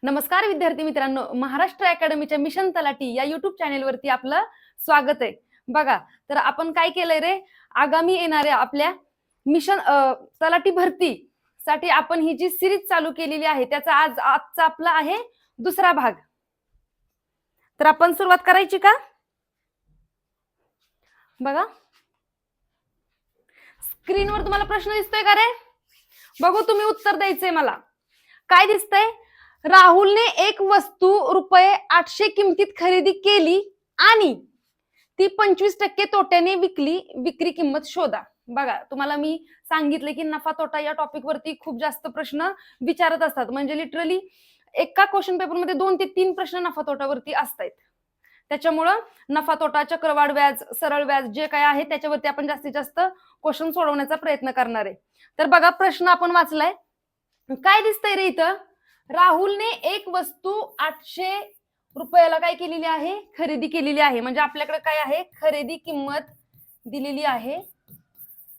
नमस्कार विद्यार्थी मित्रांनो, महाराष्ट्र अकॅडमीच्या मिशन तलाठी या युट्यूब चॅनेलवरती आपलं स्वागत आहे. बघा, तर आपण काय केलंय रे, आगामी येणाऱ्या आपल्या मिशन तलाठी भरती साठी आपण ही जी सिरीज चालू केलेली आहे त्याचा आजचा आपला आहे दुसरा भाग. तर आपण सुरुवात करायची का? बघा, स्क्रीनवर तुम्हाला प्रश्न दिसतोय का रे? बघू, तुम्ही उत्तर द्यायचंय मला. काय दिसतंय? राहुलने एक वस्तू रुपये 800 किमतीत खरेदी केली आणि ती 25% तोट्याने विकली. विक्री किंमत शोधा. बघा, तुम्हाला मी सांगितले की नफा तोटा या टॉपिक वरती खूप जास्त प्रश्न विचारत असतात. म्हणजे लिटरली एका क्वेश्चन पेपरमध्ये 2 ते 3 प्रश्न नफा तोटावरती असतात. त्याच्यामुळं नफा तोटा, चक्रवाढ व्याज, सरळ व्याज जे काय आहे त्याच्यावरती आपण जास्तीत जास्त क्वेश्चन सोडवण्याचा प्रयत्न करणार आहे. तर बघा, प्रश्न आपण वाचलाय. काय दिसतंय रे इथं? राहुलने एक वस्तू 800 रुपयाला काय केलेली आहे? खरेदी केलेली आहे. म्हणजे आपल्याकडे काय आहे? खरेदी किंमत दिलेली आहे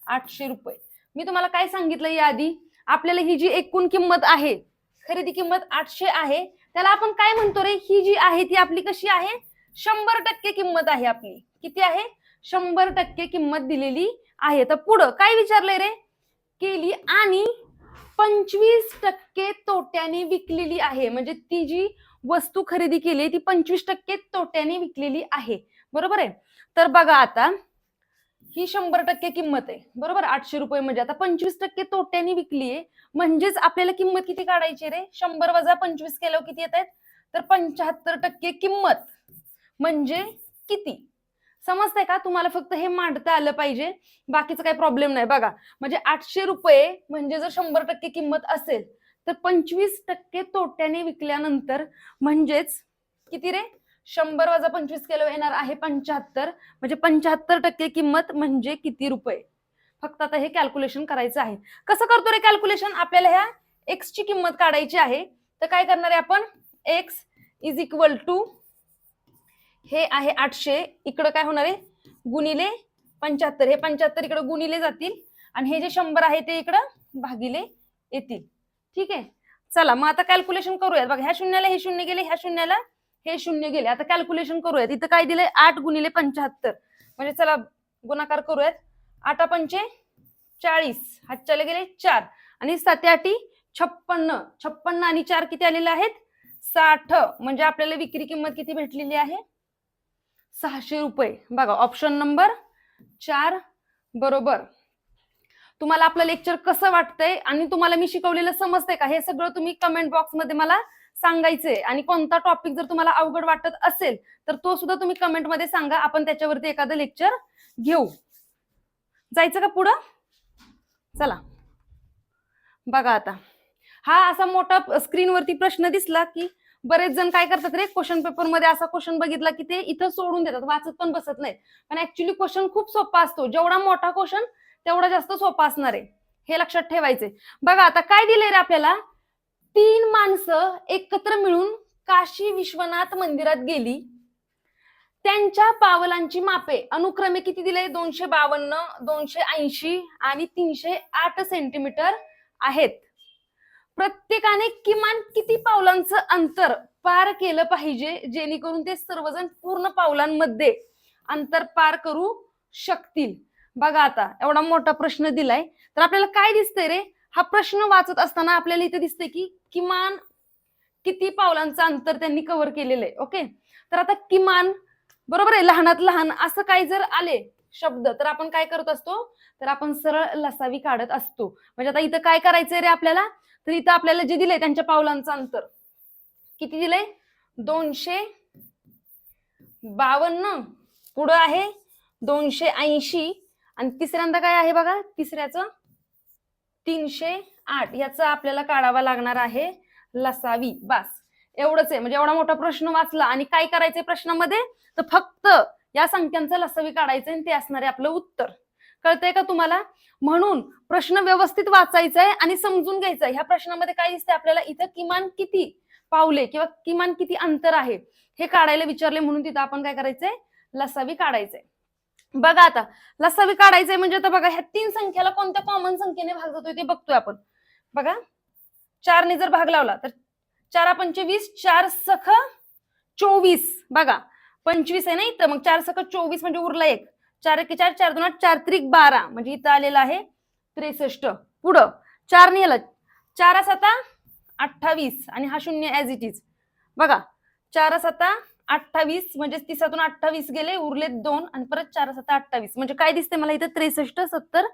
800 रुपये. मी तुम्हाला काय सांगितलं याआधी? आपल्याला ही जी एकूण किंमत आहे, खरेदी किंमत 800 आहे, त्याला आपण काय म्हणतो रे? ही जी आहे ती आपली कशी आहे? 100% किंमत आहे आपली. किती आहे? 100% किंमत दिलेली आहे. तर पुढं काय विचारलंय रे? केली आणि 25% तोट्याने विकलेली आहे. म्हणजे ती जी वस्तू खरेदी केली ती 25% तोट्याने विकलेली आहे. बरोबर आहे? तर बघा, आता ही 100% किंमत आहे. बरोबर? 800 रुपये म्हणजे आता 25% तोट्याने विकली आहे. म्हणजेच आपल्याला किंमत किती काढायची रे? 100 वजा 25 केल्यावर किती येत आहेत? तर 75% किंमत म्हणजे किती? समजतंय का? तुम्हाला फक्त हे मांडता आलं पाहिजे, बाकीचं काही प्रॉब्लेम नाही. बघा, म्हणजे 800 रुपये म्हणजे जर 100% किंमत असेल तर 25% तोट्याने विकल्यानंतर म्हणजेच किती रे? 100 वजा 25 केलं येणार आहे 75. म्हणजे 75% किंमत म्हणजे किती रुपये? फक्त आता हे कॅल्क्युलेशन करायचं आहे. कसं करतो रे कॅल्क्युलेशन? आपल्याला ह्या एक्स ची किंमत काढायची आहे. तर काय करणार आहे आपण? एक्स इज इक्वल टू हे आहे 800, इकडं काय होणार आहे? गुणिले 75. हे 75 इकडे गुणिले जातील आणि हे जे 100 आहे ते इकडं भागिले येतील. ठीक आहे, चला मग आता कॅल्क्युलेशन करूयात. बघा, ह्या शून्याला हे शून्य गेले, ह्या शून्याला हे शून्य गेले. आता कॅल्क्युलेशन करूयात. इथं काय दिलंय? 8 गुणिले 75. म्हणजे चला गुणाकार करूयात. 8 पंचे 40, हातच्याला गेले 4 आणि 7 8 56. 56 आणि 4 किती आलेले आहेत? 60. म्हणजे आपल्याला विक्री किंमत किती भेटलेली आहे? 600 रुपये. बघा, ऑप्शन नंबर 4 बरोबर. तुम्हाला आपलं लेक्चर कसं वाटतंय आणि तुम्हाला मी शिकवलेलं समजतंय का? हे सगळं तुम्ही कमेंट बॉक्स मध्ये मला सांगायचंय. आणि कोणता टॉपिक जर तुम्हाला अवघड वाटत असेल तर तो सुद्धा तुम्ही कमेंट मध्ये सांगा. आपण त्याच्यावरती एखादं लेक्चर घेऊ. जायचं का पुढं? चला बघा, आता हा असा मोठा स्क्रीनवरती प्रश्न दिसला की बरेच जण काय करतात रे, क्वेश्चन पेपर मध्ये असा क्वेश्चन बघितला की ते इथं सोडून देतात, वाचत पण बसत नाही. पण ऍक्च्युली क्वेश्चन खूप सोपा असतो. जेवढा मोठा क्वेश्चन तेवढा जास्त सोपा असणार आहे, हे लक्षात ठेवायचंय. बघा, आता काय दिलंय रे आपल्याला? 3 माणसं एकत्र मिळून काशी विश्वनाथ मंदिरात गेली. त्यांच्या पावलांची मापे अनुक्रमे किती दिले? 252, 280 आणि 308 सेंटीमीटर आहेत. प्रत्येकाने किमान किती पावलांचं अंतर पार केलं पाहिजे जेणेकरून ते सर्वजण पूर्ण पावलांमध्ये अंतर पार करू शकतील? बघा, आता एवढा मोठा प्रश्न दिलाय तर आपल्याला काय दिसतंय रे? हा प्रश्न वाचत असताना आपल्याला इथे दिसतंय की किमान किती पावलांचं अंतर त्यांनी कव्हर केलेलं आहे. ओके, तर आता किमान बरोबर आहे, लहानात लहान असं काही जर आले शब्द तर आपण काय करत असतो? तर आपण सरळ लसावी काढत असतो. म्हणजे आता इथं काय करायचंय रे आपल्याला? तर इथं आपल्याला जे दिलंय त्यांच्या पावलांचं अंतर किती दिलंय? 252, पुढं आहे 280 आणि तिसऱ्यांदा काय आहे बघा? तिसऱ्याचं 308. याचा आपल्याला काढावा लागणार आहे लसावी. बस एवढंच आहे. म्हणजे एवढा मोठा प्रश्न वाचला आणि काय करायचंय प्रश्नामध्ये? तर फक्त या संख्यांचा लसावी काढायचंय आणि ते असणार आहे आपलं उत्तर. कळतंय का तुम्हाला? म्हणून प्रश्न व्यवस्थित वाचायचा आहे आणि समजून घ्यायचा आहे. ह्या प्रश्नामध्ये काय दिसतंय आपल्याला? इथं किमान किती पावले किंवा किमान किती अंतर आहे हे काढायला विचारले, म्हणून तिथं आपण काय करायचंय? लसावी काढायचंय. बघा, आता लसावी काढायचंय म्हणजे आता बघा, ह्या 3 संख्येला कोणत्या कॉमन संख्येने भाग जातोय ते बघतोय आपण. बघा, 4 ने जर भाग लावला तर 4 पंचे 20, 4 सख 24. बघा 25 आहे ना इथं, मग 4 सख 24 म्हणजे उरला 1. 4 1 4, 4 2 8, 4 त्रिक 12 म्हणजे इथं आलेलं आहे 63. पुढं 4 नेलं, 4 7 28 आणि हा शून्य ऍज इट इज. बघा 4 7 28 म्हणजे 30तून 28 गेले, उरले 2 आणि परत 4 7 28 म्हणजे काय दिसते मला इथं 63, 70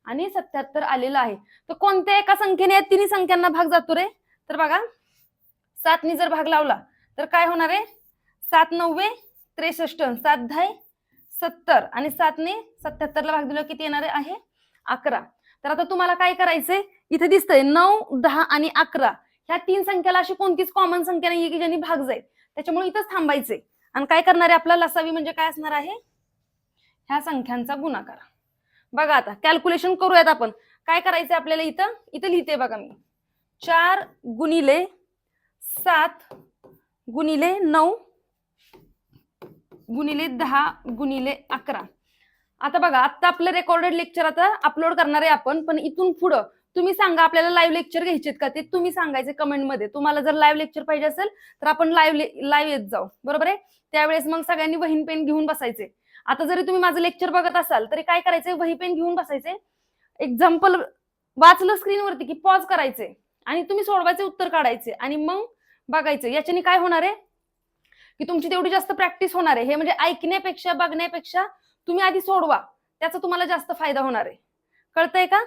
आणि 77 आलेलं आहे. तर कोणत्या एका संख्येने या तिन्ही संख्यांना भाग जातो रे? तर बघा 7 ने जर भाग लावला तर काय होणार आहे? 7 9 63, 7 10 70 आणि 7 ने 77 ला भाग दिला किती येणार आहे? 11. तर आता तुम्हाला काय करायचंय? इथे दिसतंय 9 10 आणि 11 ह्या तीन संख्याला अशी कोणतीच कॉमन संख्या नाहीये की ज्यांनी भाग जाईल. त्याच्यामुळे इथंच थांबायचंय आणि काय करणार आहे? आपला लसावी म्हणजे काय असणार आहे? ह्या संख्यांचा गुणाकार. बघा आता कॅल्क्युलेशन करूयात आपण. काय करायचंय आपल्याला? इथं लिहिते बघा मी 4 गुणिले 7 गुणिले 9 गुणिले 10 गुणिले 11. आता बघा आता आपलं रेकॉर्डेड लेक्चर आता अपलोड करणार आहे आपण, पण इथून पुढं तुम्ही सांगा आपल्याला लाईव्ह लेक्चर घ्यायचेत का? ते तुम्ही सांगायचे कमेंटमध्ये. तुम्हाला जर लाईव्ह लेक्चर पाहिजे असेल तर आपण लाईव्ह येत जाऊ, बरोबर आहे? त्यावेळेस मग सगळ्यांनी वही पेन घेऊन बसायचे. आता जरी तुम्ही माझं लेक्चर बघत असाल तरी काय करायचंय? वही पेन घेऊन बसायचे. एक्झाम्पल वाचलं स्क्रीनवरती की पॉज करायचे आणि तुम्ही सोडवायचे, उत्तर काढायचे आणि मग बघायचं. याच्याने काय होणार आहे की तुमची तेवढी जास्त प्रॅक्टिस होणार आहे. हे म्हणजे ऐकण्यापेक्षा बघण्यापेक्षा तुम्ही आधी सोडवा, त्याचा तुम्हाला जास्त फायदा होणार आहे. कळतंय का?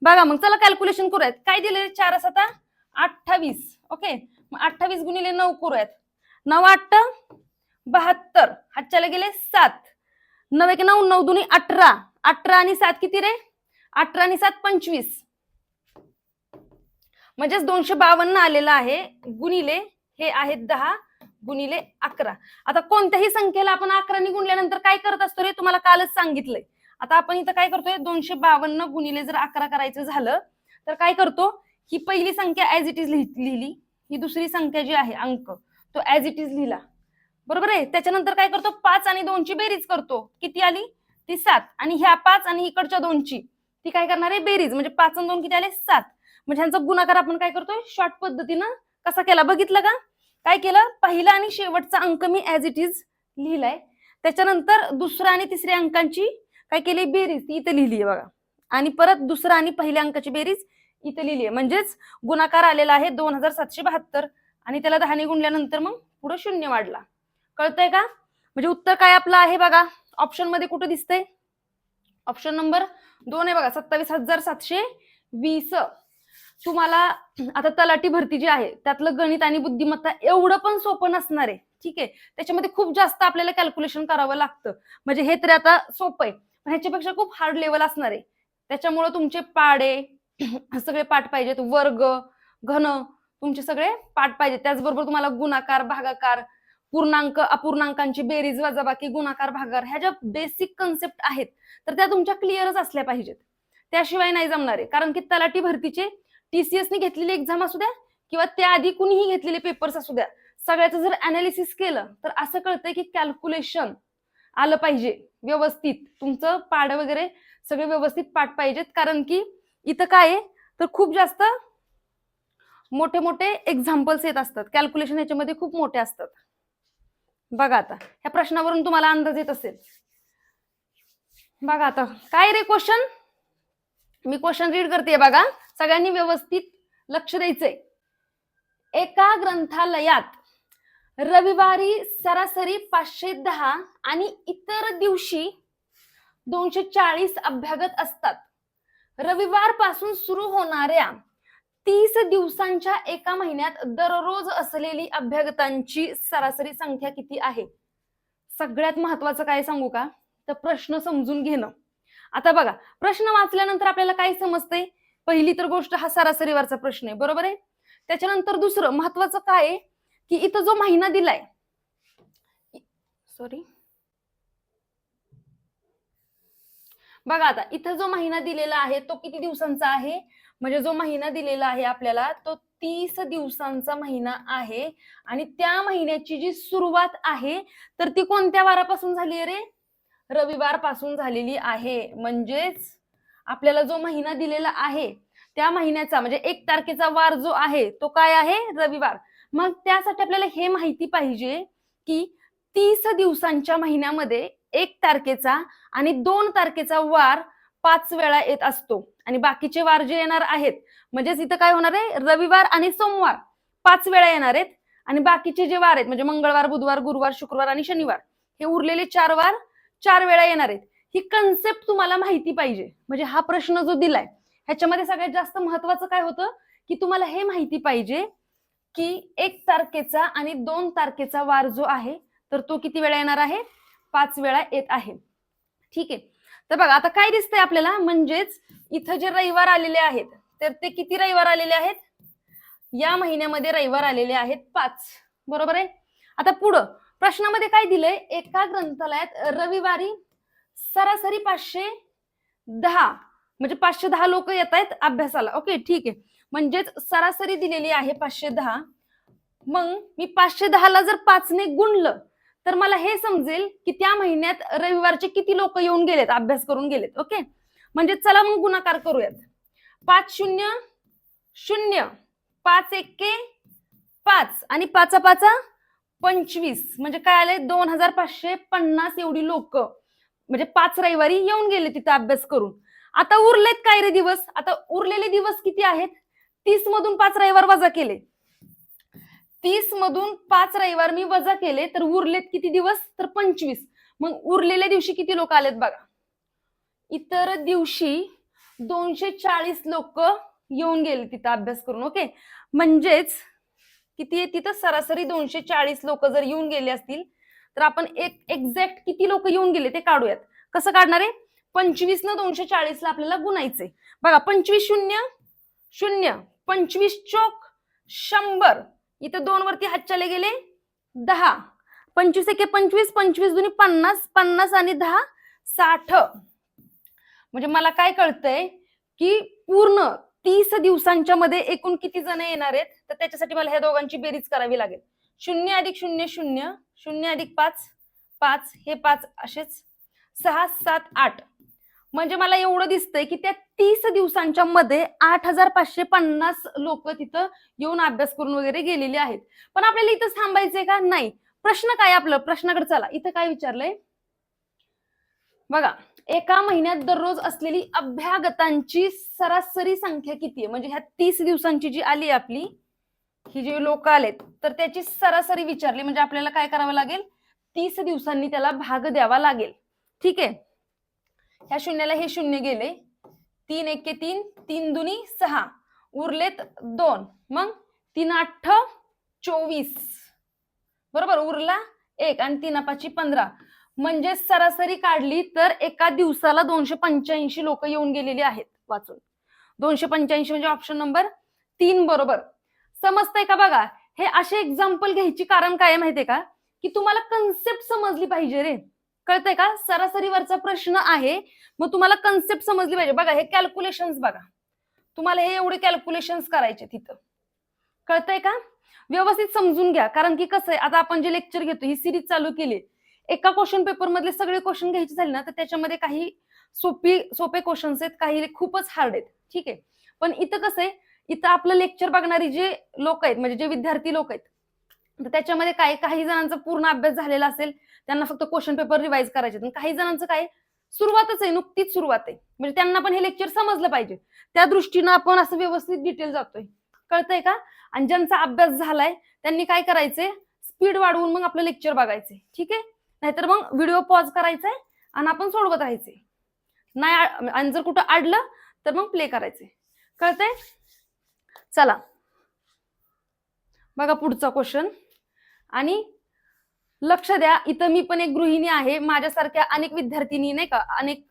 बघा मग चला कॅल्क्युलेशन करूयात. काय दिले? 4 7 28. ओके, मग 28 गुणिले 9 करूयात. 9 8 72, हातच्याला गेले 7, 9 1 9, 9 2 18, 18 आणि 7 किती रे? 18 आणि 7 25 म्हणजेच 252 आलेलं आहे. गुणिले हे आहेत 10 गुणिले 11. आता कोणत्याही संख्येला आपण 11 ने गुणल्यानंतर काय करत असतो रे? तुम्हाला कालच सांगितलंय. आता आपण इथं काय करतोय? 252 गुणिले जर 11 करायचं झालं तर काय करतो? ही पहिली संख्या ऍज इट इज लिहिली, ही दुसरी संख्या जी आहे अंक तो ऍज इट इज लिहिला, बरोबर आहे? त्याच्यानंतर काय करतो? 5 आणि 2 ची बेरीज करतो. किती आली? ती 7. आणि ह्या 5 आणि इकडच्या 2 ची ती काय करणार आहे? बेरीज. म्हणजे 5 आणि 2 किती आले? 7. म्हणजे ह्यांचा गुणाकार आपण काय करतोय? शॉर्ट पद्धतीनं कसा केला बघितलं का? काय केलं? पहिला आणि शेवटचा अंक मी ऍज इट इज लिहिलाय. त्याच्यानंतर दुसऱ्या आणि तिसऱ्या अंकांची काय केली? बेरीज ती इथं लिहिली आहे बघा. आणि परत दुसरा आणि पहिल्या अंकाची बेरीज इथं लिहिली आहे. म्हणजेच गुणाकार आलेला आहे 2772 आणि त्याला 10 ने गुणल्यानंतर मग पुढे शून्य वाढला. कळतंय का? म्हणजे उत्तर काय आपलं आहे बघा. ऑप्शन मध्ये कुठं दिसतंय? ऑप्शन नंबर 2 आहे बघा, 27,720. तुम्हाला आता तलाठी भरती जी आहे त्यातलं गणित आणि बुद्धिमत्ता एवढं पण सोपं नसणार आहे, ठीक आहे? त्याच्यामध्ये खूप जास्त आपल्याला कॅल्क्युलेशन करावं लागतं. म्हणजे हे तरी आता सोपं आहे, पण ह्याच्यापेक्षा खूप हार्ड लेवल असणार आहे. त्याच्यामुळे तुमचे पाडे सगळे पाठ पाहिजेत, वर्ग घन तुमचे सगळे पाठ पाहिजेत. त्याचबरोबर तुम्हाला गुणाकार भागाकार, पूर्णांक अपूर्णांकांची बेरीज वजाबाकी, गुणाकार भागाकार ह्या ज्या बेसिक कन्सेप्ट आहेत तर त्या तुमच्या क्लिअरच असल्या पाहिजेत. त्याशिवाय नाही जमणार आहे. कारण की तलाठी भरतीचे TCS ने घेतलेली एक्झाम असू द्या किंवा त्याआधी कुणीही घेतलेले पेपर्स असू द्या, सगळ्याचं जर अनालिसिस केलं तर असं कळतंय की कॅल्क्युलेशन आलं पाहिजे व्यवस्थित. तुमचं पाड वगैरे सगळे व्यवस्थित पाठ पाहिजेत. कारण की इथं काय आहे तर खूप जास्त मोठे मोठे एक्झाम्पल्स येत असतात. कॅल्क्युलेशन ह्याच्यामध्ये खूप मोठे असतात. बघा आता ह्या प्रश्नावरून तुम्हाला अंदाज येत असेल. बघा आता काय रे क्वेश्चन, मी क्वेश्चन रीड करते बघा, सगळ्यांनी व्यवस्थित लक्ष द्यायचंय. एका ग्रंथालयात रविवारी सरासरी 510 आणि इतर दिवशी 240 अभ्यागत असतात. रविवार पासून सुरू होणाऱ्या 30 दिवसांच्या एका महिन्यात दररोज असलेली अभ्यागतांची सरासरी संख्या किती आहे? सगळ्यात महत्वाचं काय सांगू का? तर प्रश्न समजून घेणं. आता बघा प्रश्न वाचल्यानंतर आपल्याला काय समजते? पहिली तर गोष्ट हा सरासरीवरचा प्रश्न आहे, बरोबर आहे? त्याच्यानंतर दुसरं महत्वाचं काय आहे की इथं जो महिना दिलाय, बघा आता इथं जो महिना दिलेला आहे तो किती दिवसांचा आहे? म्हणजे जो महिना दिलेला आहे आपल्याला तो 30 दिवसांचा महिना आहे. आणि त्या महिन्याची जी सुरुवात आहे तर ती कोणत्या वारापासून झाली आहे रे? रविवार पासून झालेली आहे. म्हणजेच आपल्याला जो महिना दिलेला आहे त्या महिन्याचा म्हणजे 1 तारखेचा वार जो आहे तो काय आहे? रविवार. मग त्यासाठी आपल्याला हे माहिती पाहिजे की 30 दिवसांच्या महिन्यामध्ये 1 तारखेचा आणि 2 तारखेचा वार 5 वेळा येत असतो आणि बाकीचे वार जे येणार आहेत म्हणजेच इथं काय होणार आहे, रविवार आणि सोमवार 5 वेळा येणार आहेत आणि बाकीचे जे वार आहेत म्हणजे मंगळवार, बुधवार, गुरुवार, शुक्रवार आणि शनिवार हे उरलेले 4 वार 4 वेळा येणार आहेत. ही कन्सेप्ट तुम्हाला माहिती पाहिजे. म्हणजे हा प्रश्न जो दिलाय ह्याच्यामध्ये सगळ्यात जास्त महत्वाचं काय होतं की तुम्हाला हे माहिती पाहिजे की 1 तारखेचा आणि 2 तारखेचा वार जो आहे तर तो किती वेळा येणार आहे, 5 वेळा येत आहे. ठीक आहे. तर बघा आता काय दिसतंय आपल्याला, म्हणजेच इथं जे रविवार आलेले आहेत तर ते किती रविवार आलेले आहेत, या महिन्यामध्ये रविवार आलेले आहेत 5. बरोबर आहे. आता पुढं प्रश्नामध्ये काय दिलंय, एका ग्रंथालयात रविवारी सरासरी 510 म्हणजे 510 लोक येत आहेत अभ्यासाला. ओके ठीक आहे. म्हणजेच सरासरी दिलेली आहे 510. मग मी 510 ला जर 5 ने गुणलं तर मला हे समजेल की त्या महिन्यात रविवारचे किती लोक येऊन गेलेत, अभ्यास करून गेलेत. ओके म्हणजे चला मग गुणाकार करूयात. 5 0 0, 5 1 5 आणि 5 5 25 म्हणजे काय आले 2550 एवढी लोक म्हणजे 5 रविवारी येऊन गेले तिथं अभ्यास करून. आता उरलेत काय रे दिवस, आता उरलेले दिवस किती आहेत, 30 मधून 5 रविवार वजा केले, 30 मधून 5 रविवार मी वजा केले तर उरलेत किती दिवस तर 25. मग उरलेल्या दिवशी किती लोक आलेत बघा, इतर दिवशी 240 लोक येऊन गेले तिथं अभ्यास करून. ओके म्हणजेच किती आहे तिथं सरासरी 240 लोक जर येऊन गेले असतील तर आपण एक एक्झॅक्ट किती लोक येऊन गेले ते काढूयात. कसं काढणार आहे, 25 न 240 ला आपल्याला गुणायचंय. बघा 25 0 0, 25 चौक 100, इथं 2 वरती हात चले गेले 10, 25 1 25, 25 दुनी 50, 50 आणि 10 60. म्हणजे मला काय कळतंय की पूर्ण 30 दिवसांच्या मध्ये एकूण किती जण येणार आहेत तर त्याच्यासाठी मला ह्या दोघांची बेरीज करावी लागेल. 0 अधिक 0 0, 0 अधिक 5 5, हे 5 असेच 6 7 8. म्हणजे मला एवढं दिसतंय की त्या 30 दिवसांच्या मध्ये 8550 लोक तिथं येऊन अभ्यास करून वगैरे गेलेले आहेत. पण आपल्याला इथंच थांबायचंय का, नाही. प्रश्न काय आपलं, प्रश्नाकडे चला. इथं काय विचारलंय बघा, एका महिन्यात दररोज असलेली अभ्यागतांची सरासरी संख्या किती आहे. म्हणजे ह्या 30 दिवसांची जी आली आपली ही जी लोक आलेत तर त्याची सरासरी विचारली म्हणजे आपल्याला काय करावं लागेल, 30 दिवसांनी त्याला भाग द्यावा लागेल. ठीक आहे. ह्या शून्याला हे 0 गेले, 3 1 3, 3 दुनी 6, उरलेत 2, मग 3 8 24, बरोबर, उरला 1 आणि 3 5 15. म्हणजे सरासरी काढली तर एका दिवसाला 285 लोक येऊन गेलेली आहेत वाचून. 285 म्हणजे ऑप्शन नंबर 3 बरोबर. समजतंय का बघा, हे असे एक्झाम्पल घ्यायची कारण काय माहितीये का की तुम्हाला कन्सेप्ट समजली पाहिजे रे. कळतंय का, सरासरीवरचा प्रश्न आहे मग तुम्हाला कन्सेप्ट समजली पाहिजे. बघा हे कॅल्क्युलेशन्स बघा, तुम्हाला हे एवढे कॅल्क्युलेशन्स करायचे तिथं. कळतंय का, व्यवस्थित समजून घ्या. कारण की कसं आहे, आता आपण जे लेक्चर घेतो ही सिरीज चालू केली, एका क्वेश्चन पेपर मधले सगळे क्वेश्चन घ्यायचे झाले ना तर त्याच्यामध्ये काही सोपे क्वेश्चन्स आहेत, काही खूपच हार्ड आहेत. ठीक आहे. पण इथं कसं आहे, इथं आपलं लेक्चर बघणारी जे लोक आहेत म्हणजे जे विद्यार्थी लोक आहेत तर त्याच्यामध्ये काय काही जणांचा पूर्ण अभ्यास झालेला असेल, त्यांना फक्त क्वेश्चन पेपर रिवाइज करायचे. काही जणांचं काय सुरुवातच आहे, नुकतीच सुरुवात आहे, म्हणजे त्यांना पण हे लेक्चर समजलं पाहिजे. त्या दृष्टीनं आपण असं व्यवस्थित डिटेल जातोय. कळतंय का. आणि ज्यांचा अभ्यास झालाय त्यांनी काय करायचंय, स्पीड वाढवून मग आपलं लेक्चर बघायचंय. ठीक आहे. नाहीतर मग व्हिडिओ पॉज करायचाय आणि आपण सोडवत राहायचंय. नाही आणि जर कुठं अडलं तर मग प्ले करायचंय. कळतंय. चला बघा पुढचा क्वेश्चन. आणि लक्ष द्या, इथं मी पण एक गृहिणी आहे, माझ्यासारख्या अनेक विद्यार्थिनी नाही का, अनेक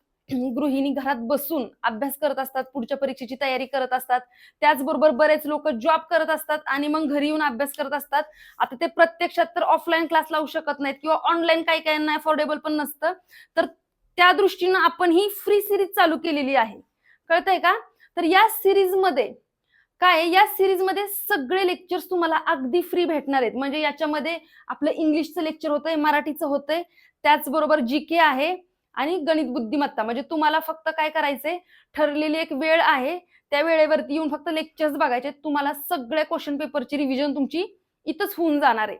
गृहिणी घरात बसून अभ्यास करत असतात, पुढच्या परीक्षेची तयारी करत असतात. त्याचबरोबर बरेच लोक जॉब करत असतात आणि मग घरी येऊन अभ्यास करत असतात. आता ते प्रत्यक्षात तर ऑफलाईन क्लास लावू शकत नाहीत किंवा ऑनलाईन काही काहींना अफोर्डेबल पण नसतं. तर त्या दृष्टीनं आपण ही फ्री सिरीज चालू केलेली आहे. कळतंय का. तर या सिरीज मध्ये काय, या सिरीज मध्ये सगळे लेक्चर्स तुम्हाला अगदी फ्री भेटणार आहेत. म्हणजे याच्यामध्ये आपलं इंग्लिशचं लेक्चर होतंय, मराठीचं होतंय, त्याचबरोबर जीके आहे आणि गणित बुद्धिमत्ता. म्हणजे तुम्हाला फक्त काय करायचंय, ठरलेली एक वेळ आहे, त्या वेळेवरती येऊन फक्त लेक्चर्स बघायचे. तुम्हाला सगळ्या क्वेश्चन पेपरची रिव्हिजन तुमची इथंच होऊन जाणार आहे.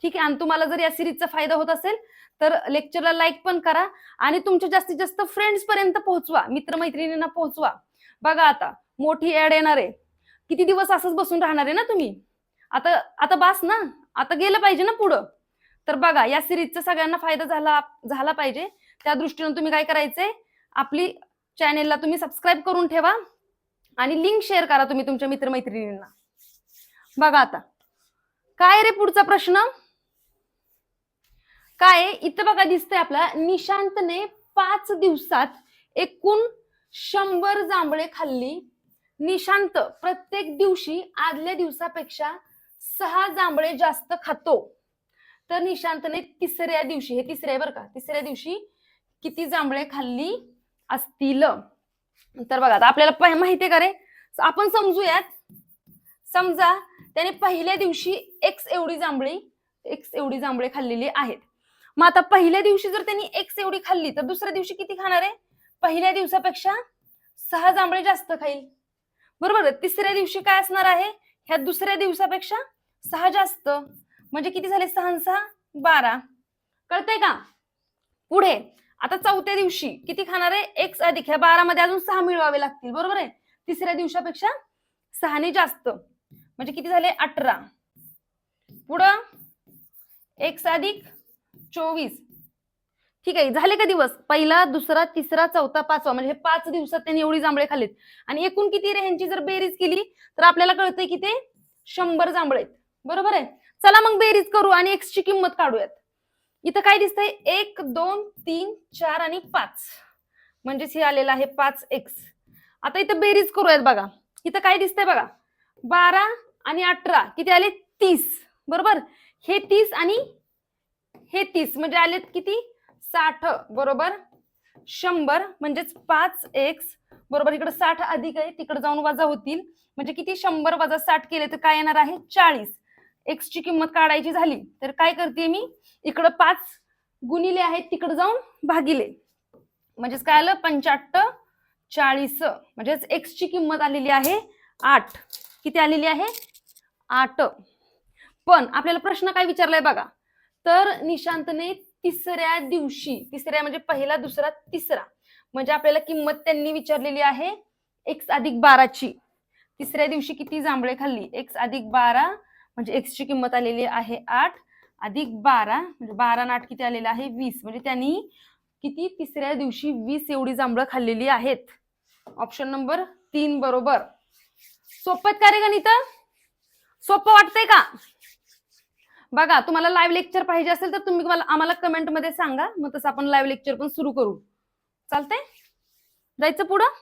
ठीक आहे. आणि तुम्हाला जर या सिरीजचा फायदा होत असेल तर लेक्चरला लाईक पण करा आणि तुमच्या जास्तीत जास्त फ्रेंड्स पर्यंत पोहोचवा, मित्रमैत्रिणींना पोहोचवा. बघा आता मोठी ऍड येणार आहे. किती दिवस असंच बसून राहणार आहे ना तुम्ही? आता आता बास ना, आता गेलं पाहिजे ना पुढं. तर बघा या सिरीजचा सगळ्यांना फायदा झाला पाहिजे. त्या दृष्टीने तुम्ही काय करायचंय, आपली चॅनेलला तुम्ही सबस्क्राईब करून ठेवा आणि लिंक शेअर करा तुम्ही तुमच्या मित्रमैत्रिणींना. बघा आता काय रे पुढचा प्रश्न काय इथं बघा दिसतंय आपला, निशांतने 5 दिवसात एकूण 100 जांभळे खाल्ली. निशांत प्रत्येक दिवशी आदल्या दिवसापेक्षा 6 जांभळे जास्त खातो. तर निशांतने तिसऱ्या दिवशी, हे तिसरे आहे बरं का, तिसऱ्या दिवशी किती जांभळे खाल्ली असतील? तर बघा आता आपल्याला माहितीये का रे, आपण समजूयात. समजा त्याने पहिल्या दिवशी एक्स एवढी जांभळे खाल्लेली आहेत. मग आता पहिल्या दिवशी जर त्यांनी एक्स एवढी खाल्ली तर दुसऱ्या दिवशी किती खाणार आहे? पहिल्या दिवसापेक्षा 6 जांभळे जास्त खाईल. बरोबर. तिसऱ्या दिवशी काय असणार आहे? ह्या दुसऱ्या दिवसापेक्षा 6 जास्त, म्हणजे किती झाले? 6 आणि 6 12. कळतंय का? पुढे आता चौथ्या दिवशी किती खाणार आहे? एक्स अधिक, ह्या 12 मध्ये अजून 6 मिळवावे लागतील. बरोबर आहे. तिसऱ्या दिवसापेक्षा 6 ने जास्त, म्हणजे किती झाले? 18. पुढं एक्स अधिक 24. ठीक आहे. झाले का दिवस? पहिला, दुसरा, तिसरा, चौथा, पाचवा, म्हणजे 5 दिवसात त्यांनी एवढी जांभळे खाल्लीत. आणि एकूण किती रे ह्यांची जर बेरीज केली तर आपल्याला कळतंय की ते 100 जांभळे आहेत. बरोबर आहे. चला मग बेरीज करू आणि एक्स ची किंमत काढूयात. इथं काय दिसतंय? 1 2 3 4 आणि 5, म्हणजेच हे आलेलं आहे 5x. आता इथं बेरीज करूयात. बघा इथं काय दिसतंय बघा, 12 आणि 18 किती आले? 30. बरोबर. हे 30 आणि हे 30 म्हणजे आलेत किती? 60. बरोबर. 100 म्हणजेच 5x बरोबर. इकडे 60 अधिक आहे, तिकडे जाऊन वजा होतील, म्हणजे किती? 100 वजा 60 केले तर काय येणार आहे? 40. एक्स ची किंमत काढायची झाली तर काय करते मी, इकडे 5 गुणिले आहेत, तिकडे जाऊन भागिले, म्हणजेच काय आलं? 85 40. म्हणजेच एक्स ची किंमत आलेली आहे 8. किती आलेली आहे? 8. पण आपल्याला प्रश्न काय विचारलाय बघा, तर निशांतने तिसऱ्या दिवशी, तिसऱ्या म्हणजे पहिला, दुसरा, तिसरा, म्हणजे आपल्याला किंमत त्यांनी विचारलेली आहे एक्स अधिक 12 ची. तिसऱ्या दिवशी किती जांभळे खाल्ली? एक्स अधिक 12, म्हणजे एक्स ची किंमत आलेली आहे 8 अधिक 12, म्हणजे 12 आणि 8 किती आलेलं आहे? 20. म्हणजे त्यांनी किती? तिसऱ्या दिवशी 20 एवढी जांभळं खाल्लेली आहेत. ऑप्शन नंबर 3 बरोबर. सोपं का रे गणित? सोपं वाटतंय का? बघा तुम्हाला लाईव्ह लेक्चर पाहिजे असेल तर तुम्ही आम्हाला कमेंट मध्ये सांगा, मग तसं आपण लाईव्ह लेक्चर पण सुरू करू. चालतंय? जायचं पुढं?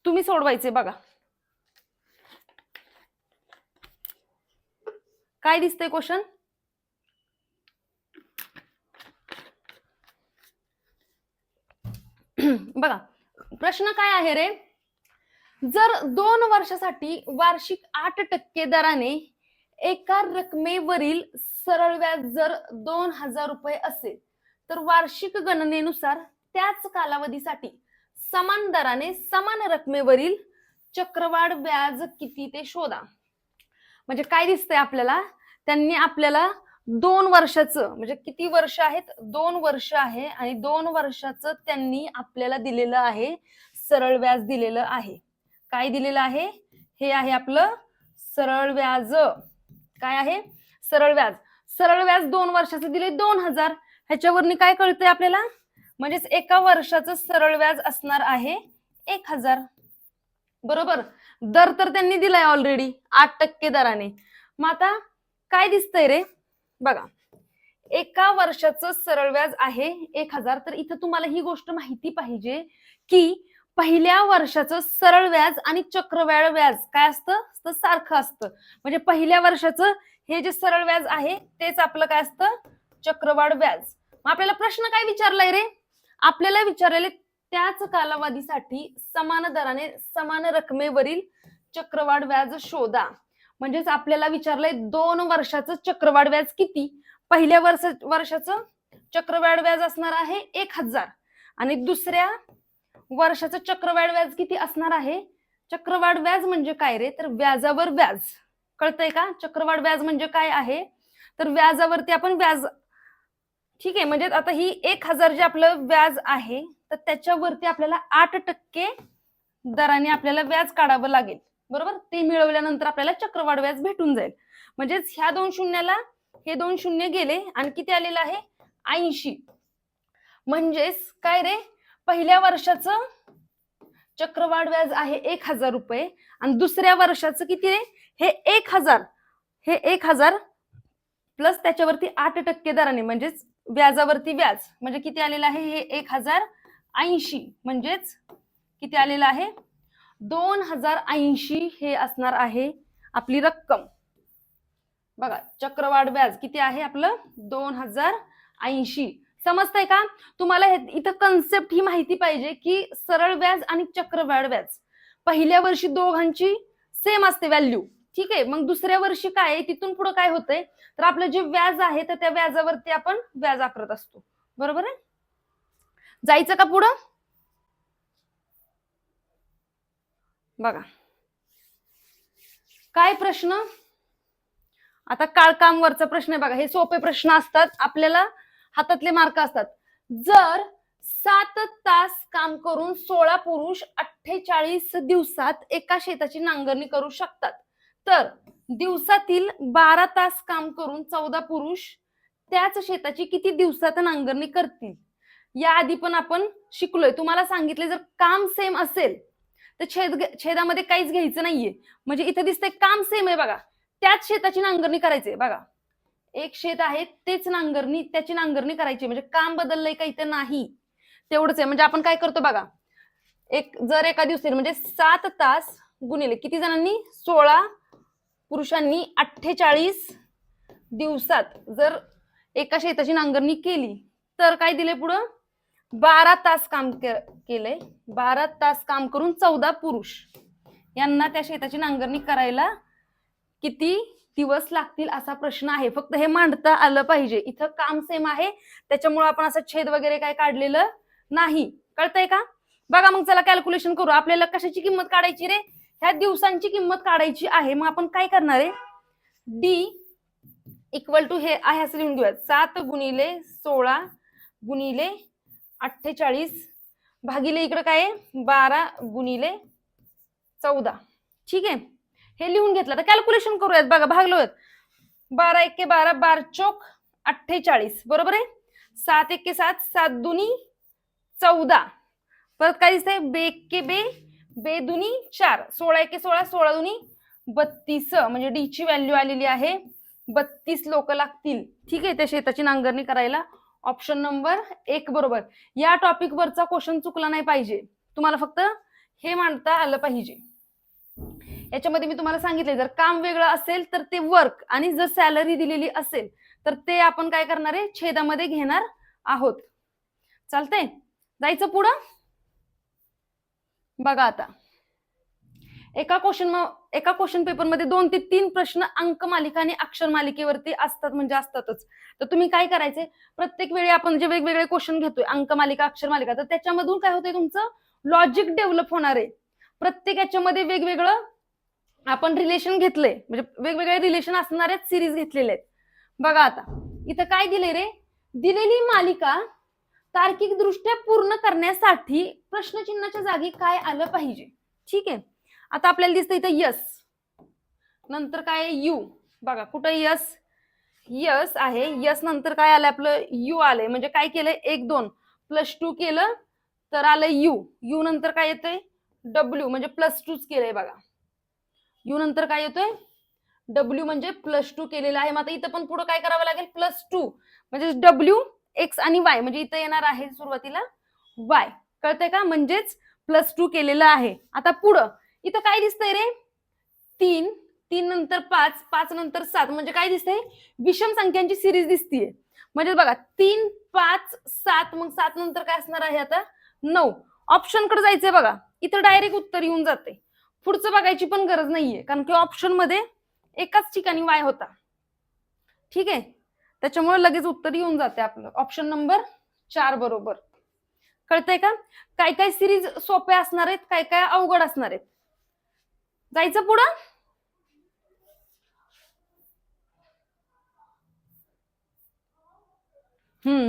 तुम्ही सोडवायचे. बघा काय दिसतंय क्वेश्चन. बघा प्रश्न काय आहे रे, जर 2 वर्षासाठी वार्षिक 8% दराने एका रकमेवरील सरळ व्याज जर 2000 रुपये असेल तर वार्षिक गणनेनुसार त्याच कालावधीसाठी समान दराने समान रकमेवरील चक्रवाढ व्याज किती ते शोधा. म्हणजे काय दिसतंय आपल्याला, त्यांनी आपल्याला 2 वर्षाचं, म्हणजे किती वर्ष आहेत? 2 वर्ष आहे, आणि 2 वर्षाचं त्यांनी आपल्याला दिलेलं आहे सरळ व्याज दिलेलं आहे. काय दिलेलं आहे? हे आहे आपलं सरळ व्याज. काय आहे? सरळ व्याज. सरळ व्याज 2 वर्षाचं दिले 2000. ह्याच्यावरनी काय कळतंय आपल्याला, म्हणजेच एका वर्षाचं सरळ व्याज असणार आहे 1000. बरोबर. दर तर त्यांनी दिलाय ऑलरेडी 8% दराने. मग आता काय दिसतंय रे, बघा एका वर्षाचं सरळ व्याज आहे 1000. तर इथं तुम्हाला ही गोष्ट माहिती पाहिजे की पहिल्या वर्षाचं सरळ व्याज आणि चक्रवाढ व्याज काय असतं? सारखं असतं. म्हणजे पहिल्या वर्षाचं हे जे सरळ व्याज आहे तेच आपलं काय असतं? चक्रवाढ व्याज. मग आपल्याला प्रश्न काय विचारलाय रे, आपल्याला विचारलेले त्याच कालावधीसाठी समान दराने समान रकमेवरील चक्रवाढ व्याज शोधा. म्हणजेच आपल्याला विचारलंय 2 वर्षाचं चक्रवाढ व्याज किती. पहिल्या वर्षाचं चक्रवाढ व्याज असणार आहे 1000 आणि दुसऱ्या वर्षाचं चक्रवाढ व्याज किती असणार आहे? चक्रवाढ व्याज म्हणजे काय रे, तर व्याजावर व्याज. कळतंय का? चक्रवाढ व्याज म्हणजे काय आहे, तर व्याजावरती आपण व्याज. ठीक आहे, म्हणजे आता ही 1000 जे आपलं व्याज आहे, तर त्याच्यावरती आपल्याला 8% दराने आपल्याला व्याज काढावं लागेल. बरोबर, ते मिळवल्यानंतर आपल्याला चक्रवाढ व्याज भेटून जाईल. म्हणजेच ह्या 2 शून्याला हे 2 शून्य गेले आणि किती आलेलं आहे, 80. म्हणजेच काय रे, पहिल्या वर्षाचं चक्रवाढ व्याज आहे 1000 रुपये आणि दुसऱ्या वर्षाचं किती रे, हे 1000. हे 1000 प्लस त्याच्यावरती 8% दराने म्हणजेच व्याजावरती व्याज म्हणजे किती आलेलं आहे, हे 1080. म्हणजेच किती आलेलं आहे, 2080 हे असणार आहे आपली रक्कम. बघा, चक्रवाढ व्याज किती आहे आपलं, 2080. समजतंय का तुम्हाला? इथं कन्सेप्ट ही माहिती पाहिजे की सरळ व्याज आणि चक्रवाढ व्याज पहिल्या वर्षी दोघांची सेम असते व्हॅल्यू. ठीक आहे, मग दुसऱ्या वर्षी काय, तिथून पुढे काय होतंय, तर आपलं जे व्याज आहे तर त्या व्याजावरती आपण व्याज आकारत असतो. बरोबर आहे, जायचं का पुढं? बघा काय प्रश्न, आता काळकामवरचा प्रश्न आहे बघा. हे सोपे प्रश्न असतात, आपल्याला हातातले मार्क असतात. जर 7 तास काम करून 16 पुरुष 48 दिवसात एका शेताची नांगरणी करू शकतात, तर दिवसातील 12 तास काम करून 14 पुरुष त्याच शेताची किती दिवसात नांगरणी करतील? याआधी पण आपण शिकलोय, तुम्हाला सांगितले जर काम सेम असेल तर छेदामध्ये काहीच घ्यायचं नाहीये. म्हणजे इथे दिसतंय काम सेम आहे बघा, त्याच शेताची नांगरणी करायची. बघा, एक शेत आहे तेच नांगरणी, त्याची नांगरणी करायची, म्हणजे काम बदललंय का इथे, नाही, तेवढंच आहे. म्हणजे आपण काय करतो बघा, जर एका दिवशी म्हणजे 7 तास गुणिले किती जणांनी, 16 पुरुषांनी 48 दिवसात जर एका शेताची नांगरणी केली तर काय दिले पुढं, 12 तास काम केलंय. 12 तास काम करून 14 पुरुष यांना त्या शेताची नांगरणी करायला किती दिवस लागतील असा प्रश्न आहे. फक्त हे मांडता आलं पाहिजे. इथं काम सेम आहे त्याच्यामुळे आपण असं छेद वगैरे काय काढलेलं नाही. कळतंय का? बघा मग चला कॅल्क्युलेशन करू. आपल्याला कशाची किंमत काढायची रे, ह्या दिवसांची किंमत काढायची आहे. मग आपण काय करणार आहे, डी इक्वल टू हे आहे असं लिहून घेऊयात, 7 गुणिले 16 गुणिले 48 भागिले इकडे काय आहे 12 गुणिले 14. ठीक आहे, हे लिहून घेतलं. तर कॅल्क्युलेशन करूयात. बघा भागलोत, 12 1 12 12 चौक 48 बरोबर आहे. 7 1 7 7 दुनी 14. परत काय दिसतंय, बे 1 बे बे दुनी 4, 16 1 16 16 दुनी 32. म्हणजे डी ची व्हॅल्यू आलेली आहे 32 लोक लागतील. ठीक आहे, त्या शेताची नांगरणी करायला. ऑप्शन नंबर 1 बरोबर. या टॉपिक वरचा क्वेश्चन चुकला नाही पाहिजे, तुम्हाला फक्त हे मांडता आलं पाहिजे. याच्यामध्ये मी तुम्हाला सांगितले जर काम वेगळं असेल तर ते वर्क, आणि जर सॅलरी दिलेली असेल तर ते आपण काय करणार आहे, छेदामध्ये घेणार आहोत. चालतंय, जायचं पुढं. बघा आता एका क्वेश्चन पेपर मध्ये 2 ते 3 प्रश्न अंक मालिका आणि अक्षर मालिकेवरती असतात, म्हणजे असतातच. तर तुम्ही काय करायचे, प्रत्येक वेळी आपण जे वेगवेगळे क्वेश्चन घेतोय अंक मालिका अक्षर मालिका, तर त्याच्यामधून काय होतंय, तुमचं लॉजिक डेव्हलप होणार आहे. प्रत्येक याच्यामध्ये वेगवेगळं आपण रिलेशन घेतलंय, म्हणजे वेगवेगळे रिलेशन असणारे सिरीज घेतलेले आहेत. बघा आता इथं काय दिले रे, दिलेली मालिका तार्किक दृष्ट्या पूर्ण करण्यासाठी प्रश्नचिन्हाच्या जागी काय आलं पाहिजे. ठीक आहे, आता आपल्याला दिसतं इथं यस, नंतर काय यू. बघा कुठं यस, यस आहे, यस नंतर काय आलं आपलं यू आलंय. म्हणजे काय केलंय, 1 2 +2 केलं तर आलं यू. यू नंतर काय येतंय डब्ल्यू, म्हणजे +2 केलंय. बघा यू नंतर काय येतोय डब्ल्यू, म्हणजे +2 केलेलं आहे. मग आता इथं पण पुढे काय करावं लागेल, +2 म्हणजे डब्ल्यू एक्स आणि वाय, म्हणजे इथं येणार आहे सुरुवातीला वाय. कळतंय का, म्हणजेच +2 केलेलं आहे. आता पुढं इथं काय दिसतंय रे, 3 3 नंतर 5 5 नंतर 7, म्हणजे काय दिसतंय विषम संख्यांची सिरीज दिसतीये. म्हणजे बघा 3 5 7, मग 7 नंतर काय असणार आहे आता 9. ऑप्शन कडे जायचंय. बघा इथं डायरेक्ट उत्तर येऊन जाते, पुढचं बघायची पण गरज नाहीये, कारण की ऑप्शन मध्ये एकाच ठिकाणी वाय होता. ठीक आहे, त्याच्यामुळे लगेच उत्तर येऊन जाते आपलं. ऑप्शन नंबर 4 बरोबर. कळतंय का, काय काय सिरीज सोप्या असणार आहेत, काय काय अवघड असणार आहेत. जायचं पुढं.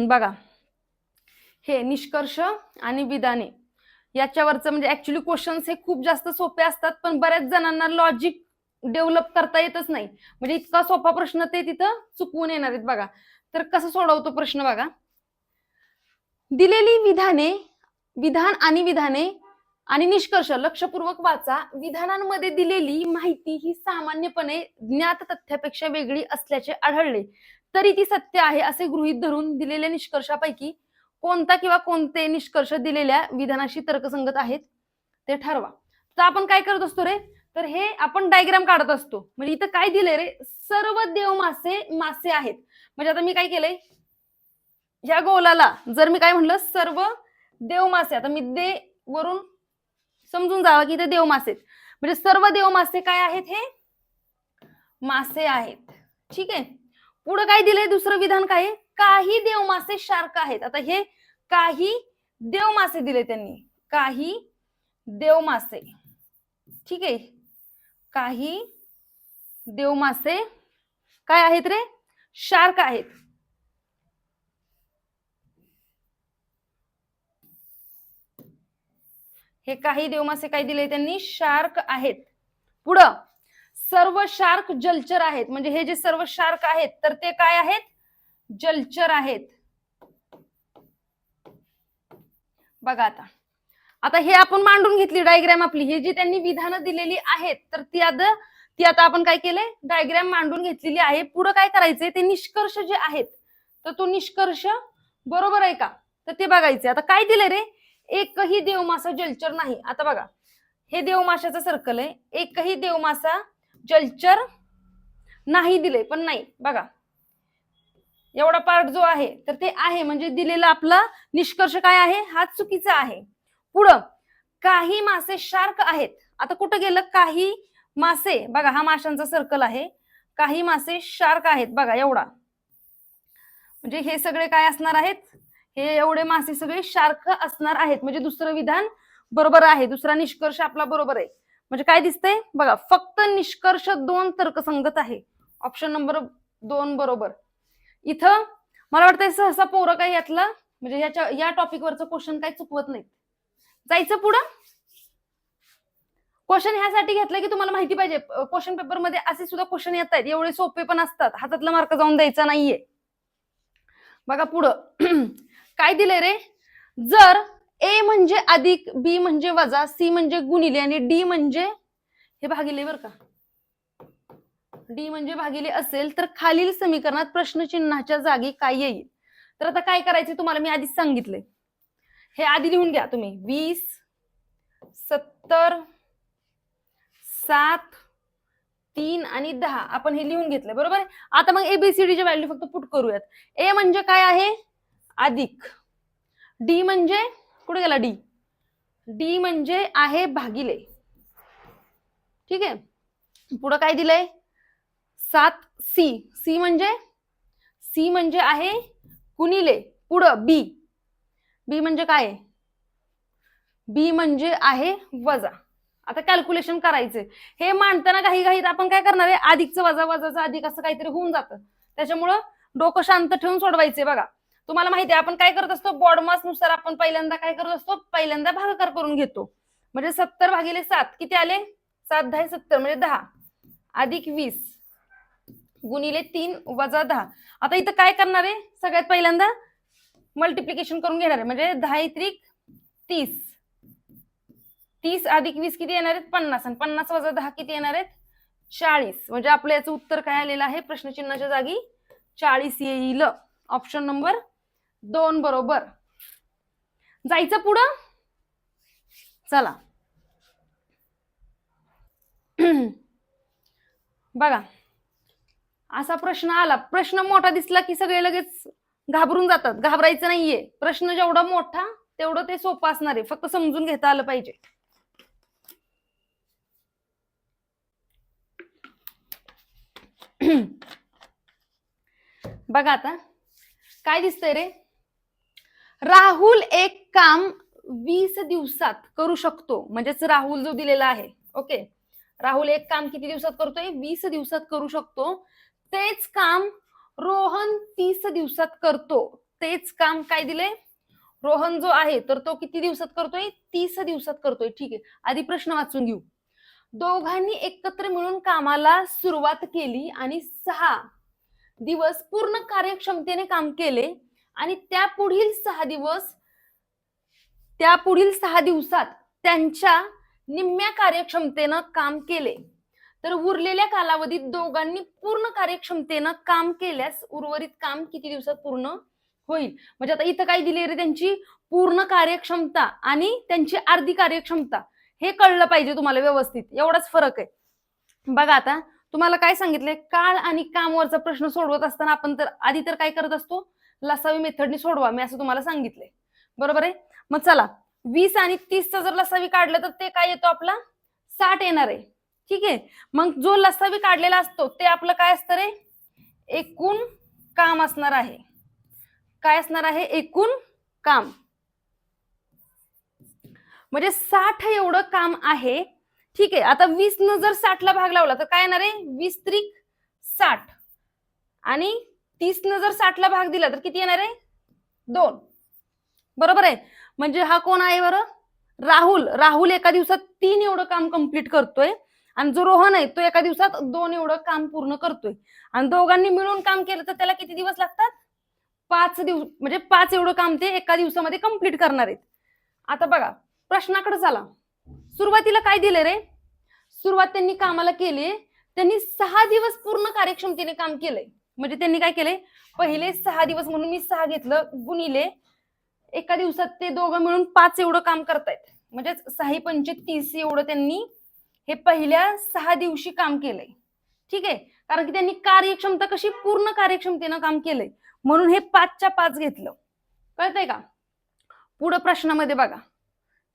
बघा, हे निष्कर्ष आणि विधाने याच्यावरचं म्हणजे ऍक्च्युली क्वेश्चन्स हे खूप जास्त सोपे असतात, पण बऱ्याच जणांना लॉजिक डेव्हलप करता येतच नाही. म्हणजे इतका सोपा प्रश्न ते तिथं चुकवून येणार आहेत. बघा, तर कसं सोडवतो प्रश्न बघा. दिलेली विधान आणि विधाने आणि निष्कर्ष लक्षपूर्वक वाचा. विधानांमध्ये दिलेली माहिती ही सामान्यपणे ज्ञात तथ्यापेक्षा वेगळी असल्याचे आढळले तरी ती सत्य आहे असे गृहीत धरून दिलेल्या निष्कर्षापैकी कोणता किंवा कोणते निष्कर्ष दिलेल्या विधानाशी तर्कसंगत आहेत ते ठरवा. तर आपण काय करत असतो रे, तर हे आपण डायग्राम काढत असतो. म्हणजे इथं काय दिलंय रे, सर्व देव मासे आहेत. म्हणजे आता मी काय केलंय, ह्या गोलाला जर मी काय म्हणलं सर्व देव मासे, आता मी दे वरून समजून जावा की ते देव मासे, म्हणजे सर्व देव मासे काय आहेत, हे मासे आहेत. ठीक आहे. पुढे काय दिलंय, दुसरं विधान काय, काही देव मासे शार्क आहेत. आता हे काही देव मासे दिले त्यांनी, काही देव मासे. ठीक आहे, काही देव मासे काय आहेत रे, शार्क आहेत. हे काही देवमासे काय दिले त्यांनी, शार्क आहेत. पुढं सर्व शार्क जलचर आहेत. म्हणजे हे जे सर्व शार्क आहेत तर ते काय आहेत, जलचर आहेत. बघा आता हे आपण मांडून घेतली डायग्राम आपली. हे जी त्यांनी विधानं दिलेली आहेत तर ती आता आपण काय केलंय, डायग्राम मांडून घेतलेली आहे. पुढे काय करायचंय, ते निष्कर्ष जे आहेत तर तो निष्कर्ष बरोबर आहे का तर ते बघायचे. आता काय दिले रे, एकही देवमासा जलचर नाही. आता बघा, हे देवमाशाचं सर्कल आहे, एकही देवमासा जलचर नाही दिले, पण नाही बघा एवढा पार्ट जो आहे तर ते आहे. म्हणजे दिलेला आपला निष्कर्ष काय आहे, हा चुकीचा आहे. पुढं काही मासे शार्क आहेत. आता कुठं गेलं, काही मासे, बघा हा माशांचा सर्कल आहे, काही मासे शार्क आहेत. बघा एवढा, म्हणजे हे सगळे काय असणार आहेत, हे एवढे मासे सगळे शार्क असणार आहेत. म्हणजे दुसरं विधान बरोबर आहे, दुसरा निष्कर्ष आपला बरोबर आहे. म्हणजे काय दिसतंय बघा, फक्त निष्कर्ष 2 तर्कसंगत आहे. ऑप्शन नंबर 2 बरोबर. इथं मला वाटतंय सहसा पोरं काय यातला म्हणजे या टॉपिक वरचं क्वेश्चन काय चुकवत नाही. जायचं पुढं. क्वेश्चन ह्यासाठी घेतलं की तुम्हाला माहिती पाहिजे क्वेश्चन पेपर मध्ये असे सुद्धा क्वेश्चन येत आहेत, एवढे सोपे पण असतात, हातातला मार्क जाऊन द्यायचा नाहीये. बघा पुढं काय दिले रे, जर ए म्हणजे अधिक, बी म्हणजे वजा, सी म्हणजे गुणिले आणि डी म्हणजे हे भागिले, बरं का, डी म्हणजे भागिले असेल तर खालील समीकरणात प्रश्नचिन्हाच्या जागी काय येईल. तर आता काय करायचे तुम्हाला मी आधीच सांगितले, हे आधी लिहून घ्या तुम्ही. 20, 70, 7, 3 आणि 10 आपण हे लिहून घेतले, बरोबर आहे. आता मग एबीसीडी ची व्हॅल्यू फक्त पुट करूयात. ए म्हणजे काय आहे, अधिक. डी म्हणजे कुठे गेला, डी, डी म्हणजे आहे भागिले. ठीक आहे. पुढे काय दिलंय, 7 सी, सी म्हणजे आहे गुणिले. पुढं बी, बी म्हणजे काय, बी म्हणजे आहे वजा. आता कॅल्क्युलेशन करायचे, हे मांडताना घाईत आपण काय करणार आहे, अधिकचं वजा, वजाचं अधिक असं काहीतरी होऊन जातं. त्याच्यामुळं डोकं शांत ठेवून सोडवायचे. बघा तुम्हाला माहिती आहे आपण काय करत असतो, बॉडमास नुसार आपण पहिल्यांदा काय करत असतो, पहिल्यांदा भागाकार करून घेतो. म्हणजे 70 भागिले 7 किती आले, 7 10 70 म्हणजे 10 अधिक 20 गुणिले 3 वजा 10. आता इथं काय करणार आहे, सगळ्यात पहिल्यांदा मल्टिप्लिकेशन करून घेणार आहे. म्हणजे 10 त्रिक 30, 30 अधिक 20 किती येणार आहेत, 50 आणि 50 वजा 10 किती येणार आहेत, 40. म्हणजे आपलं याचं उत्तर काय आलेलं आहे, प्रश्नचिन्हाच्या जागी 40 येईल. ऑप्शन नंबर 2 बरोबर. जायचं पुढं. चला बघा असा प्रश्न आला, प्रश्न मोठा दिसला की सगळे लगेच घाबरून जातात. घाबरायचं नाहीये, प्रश्न जेवढा मोठा तेवढं ते सोपं असणार आहे, फक्त समजून घेता आलं पाहिजे. बघा आता काय दिसतंय रे, राहुल एक काम 20 दिवसात करू शकतो. म्हणजेच राहुल जो दिलेला आहे, ओके, राहुल एक काम किती दिवसात करतोय? 20 दिवसात करू शकतो. तेच काम रोहन 30 दिवसात करतो. तेच काम काय दिले? रोहन जो आहे तर तो किती दिवसात करतोय? 30 दिवसात करतोय. ठीक आहे, आधी प्रश्न वाचून घेऊ. दोघांनी एकत्र मिळून कामाला सुरुवात केली आणि 6 दिवस पूर्ण कार्यक्षमतेने काम केले आणि त्यापुढील 6 दिवसात त्यांच्या निम्म्या कार्यक्षमतेनं काम केले, तर उरलेल्या कालावधीत दोघांनी पूर्ण कार्यक्षमतेनं काम केल्यास उर्वरित काम किती दिवसात पूर्ण होईल? म्हणजे आता इथं काय दिले रे? त्यांची पूर्ण कार्यक्षमता आणि त्यांची अर्धी कार्यक्षमता, हे कळलं पाहिजे तुम्हाला व्यवस्थित, एवढाच फरक आहे. बघा आता तुम्हाला काय सांगितलंय, काळ आणि कामवरचा प्रश्न सोडवत असताना आपण तर आधी तर काय करत असतो? लसावी मेथडने सोडवा, मी असं तुम्हाला सांगितलंय, बरोबर आहे. मग चला 20 आणि 30चा जर लसावी काढलं तर ते काय येतो आपला? 60 येणार आहे. ठीक आहे, मग जो लसावी काढलेला असतो ते आपलं काय असतं रे? एकूण काम असणार आहे. काय असणार आहे? एकूण काम. म्हणजे 60 एवढं काम आहे. ठीक आहे, आता 20 न जर 60 ला भाग लावला तर काय येणार आहे? 20 त्रिक 60 आणि 30 न जर 60 ला भाग दिला तर किती येणार आहे? 2. बरोबर आहे. म्हणजे हा कोण आहे बरं? राहुल. राहुल एका दिवसात 3 एवढं काम कंप्लीट करतोय आणि जो रोहन आहे तो एका दिवसात 2 एवढं काम पूर्ण करतोय. आणि दोघांनी मिळून काम केलं तर त्याला किती दिवस लागतात? 5 दिवस. म्हणजे 5 एवढं काम ते एका दिवसामध्ये कंप्लीट करणार आहेत. आता बघा प्रश्नाकडे चला. सुरुवातीला काय दिले रे? सुरुवात त्यांनी कामाला केली, त्यांनी 6 दिवस पूर्ण कार्यक्षमतेने काम केलंय. म्हणजे त्यांनी काय केलंय? पहिले 6 दिवस म्हणून मी 6 घेतलं, गुणिले एका दिवसात ते दोघं मिळून 5 एवढं काम करतायत. म्हणजे 6 पंचे 30 एवढं त्यांनी हे पहिल्या 6 दिवशी काम केलंय. ठीक आहे, कारण की त्यांनी कार्यक्षमता कशी पूर्ण कार्यक्षमतेनं काम केलंय म्हणून हे 5च्या 5 घेतलं. कळतंय का? पुढे प्रश्नामध्ये बघा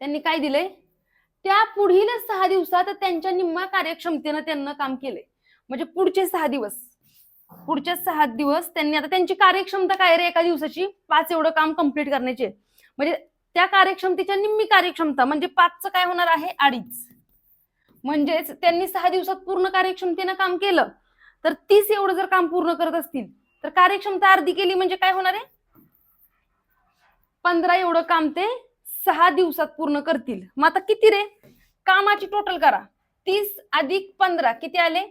त्यांनी काय दिलंय? त्या पुढील 6 दिवसात त्यांच्या निम्म्या कार्यक्षमतेनं त्यांना काम केलंय. म्हणजे पुढचे 6 दिवस, पुढच्या 6 दिवस त्यांनी, आता त्यांची कार्यक्षमता काय रे एका दिवसाची? 5 एवढं काम कंप्लीट करण्याचे. म्हणजे त्या कार्यक्षमतेच्या निम्मी कार्यक्षमता म्हणजे 5चं काय होणार आहे? 2.5. म्हणजेच त्यांनी 6 दिवसात पूर्ण कार्यक्षमतेनं काम केलं तर 30 एवढं जर काम पूर्ण करत असतील तर कार्यक्षमता अर्धी केली म्हणजे काय होणार आहे? 15 एवढं काम ते 6 दिवसात पूर्ण करतील. मग आता किती रे? कामाची टोटल करा. 30 अधिक 15 किती आले?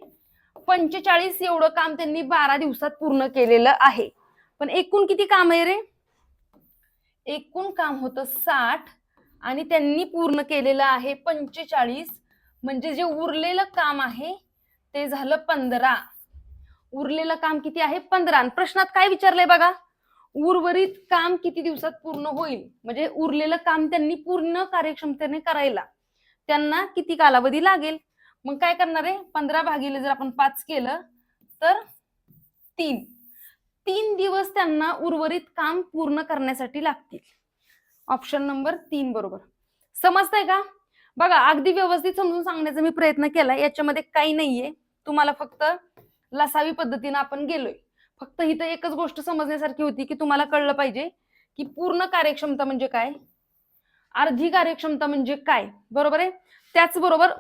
45 एवढं काम त्यांनी 12 दिवसात पूर्ण केलेलं आहे. पण एकूण किती काम आहे रे? एकूण काम होतं 60 आणि त्यांनी पूर्ण केलेलं आहे 45. म्हणजे जे उरलेलं काम आहे ते झालं 15. उरलेलं काम किती आहे? 15. आणि प्रश्नात काय विचारलंय बघा? उर्वरित काम किती दिवसात पूर्ण होईल? म्हणजे उरलेलं काम त्यांनी पूर्ण कार्यक्षमतेने करायला त्यांना किती कालावधी लागेल? मग काय करणार आहे? 15 भागिले जर आपण 5 केलं तर 3 दिवस त्यांना उर्वरित काम पूर्ण करण्यासाठी लागतील. ऑप्शन नंबर 3 बरोबर. समजतंय का? बघा अगदी व्यवस्थित समजून सांगण्याचा मी प्रयत्न केला, याच्यामध्ये काही नाहीये. तुम्हाला फक्त लसावी पद्धतीने आपण गेलोय. फक्त इथं एकच गोष्ट समजण्यासारखी होती की तुम्हाला कळलं पाहिजे की पूर्ण कार्यक्षमता म्हणजे काय, अर्धी कार्यक्षमता म्हणजे काय. बरोबर आहे. त्याचबरोबर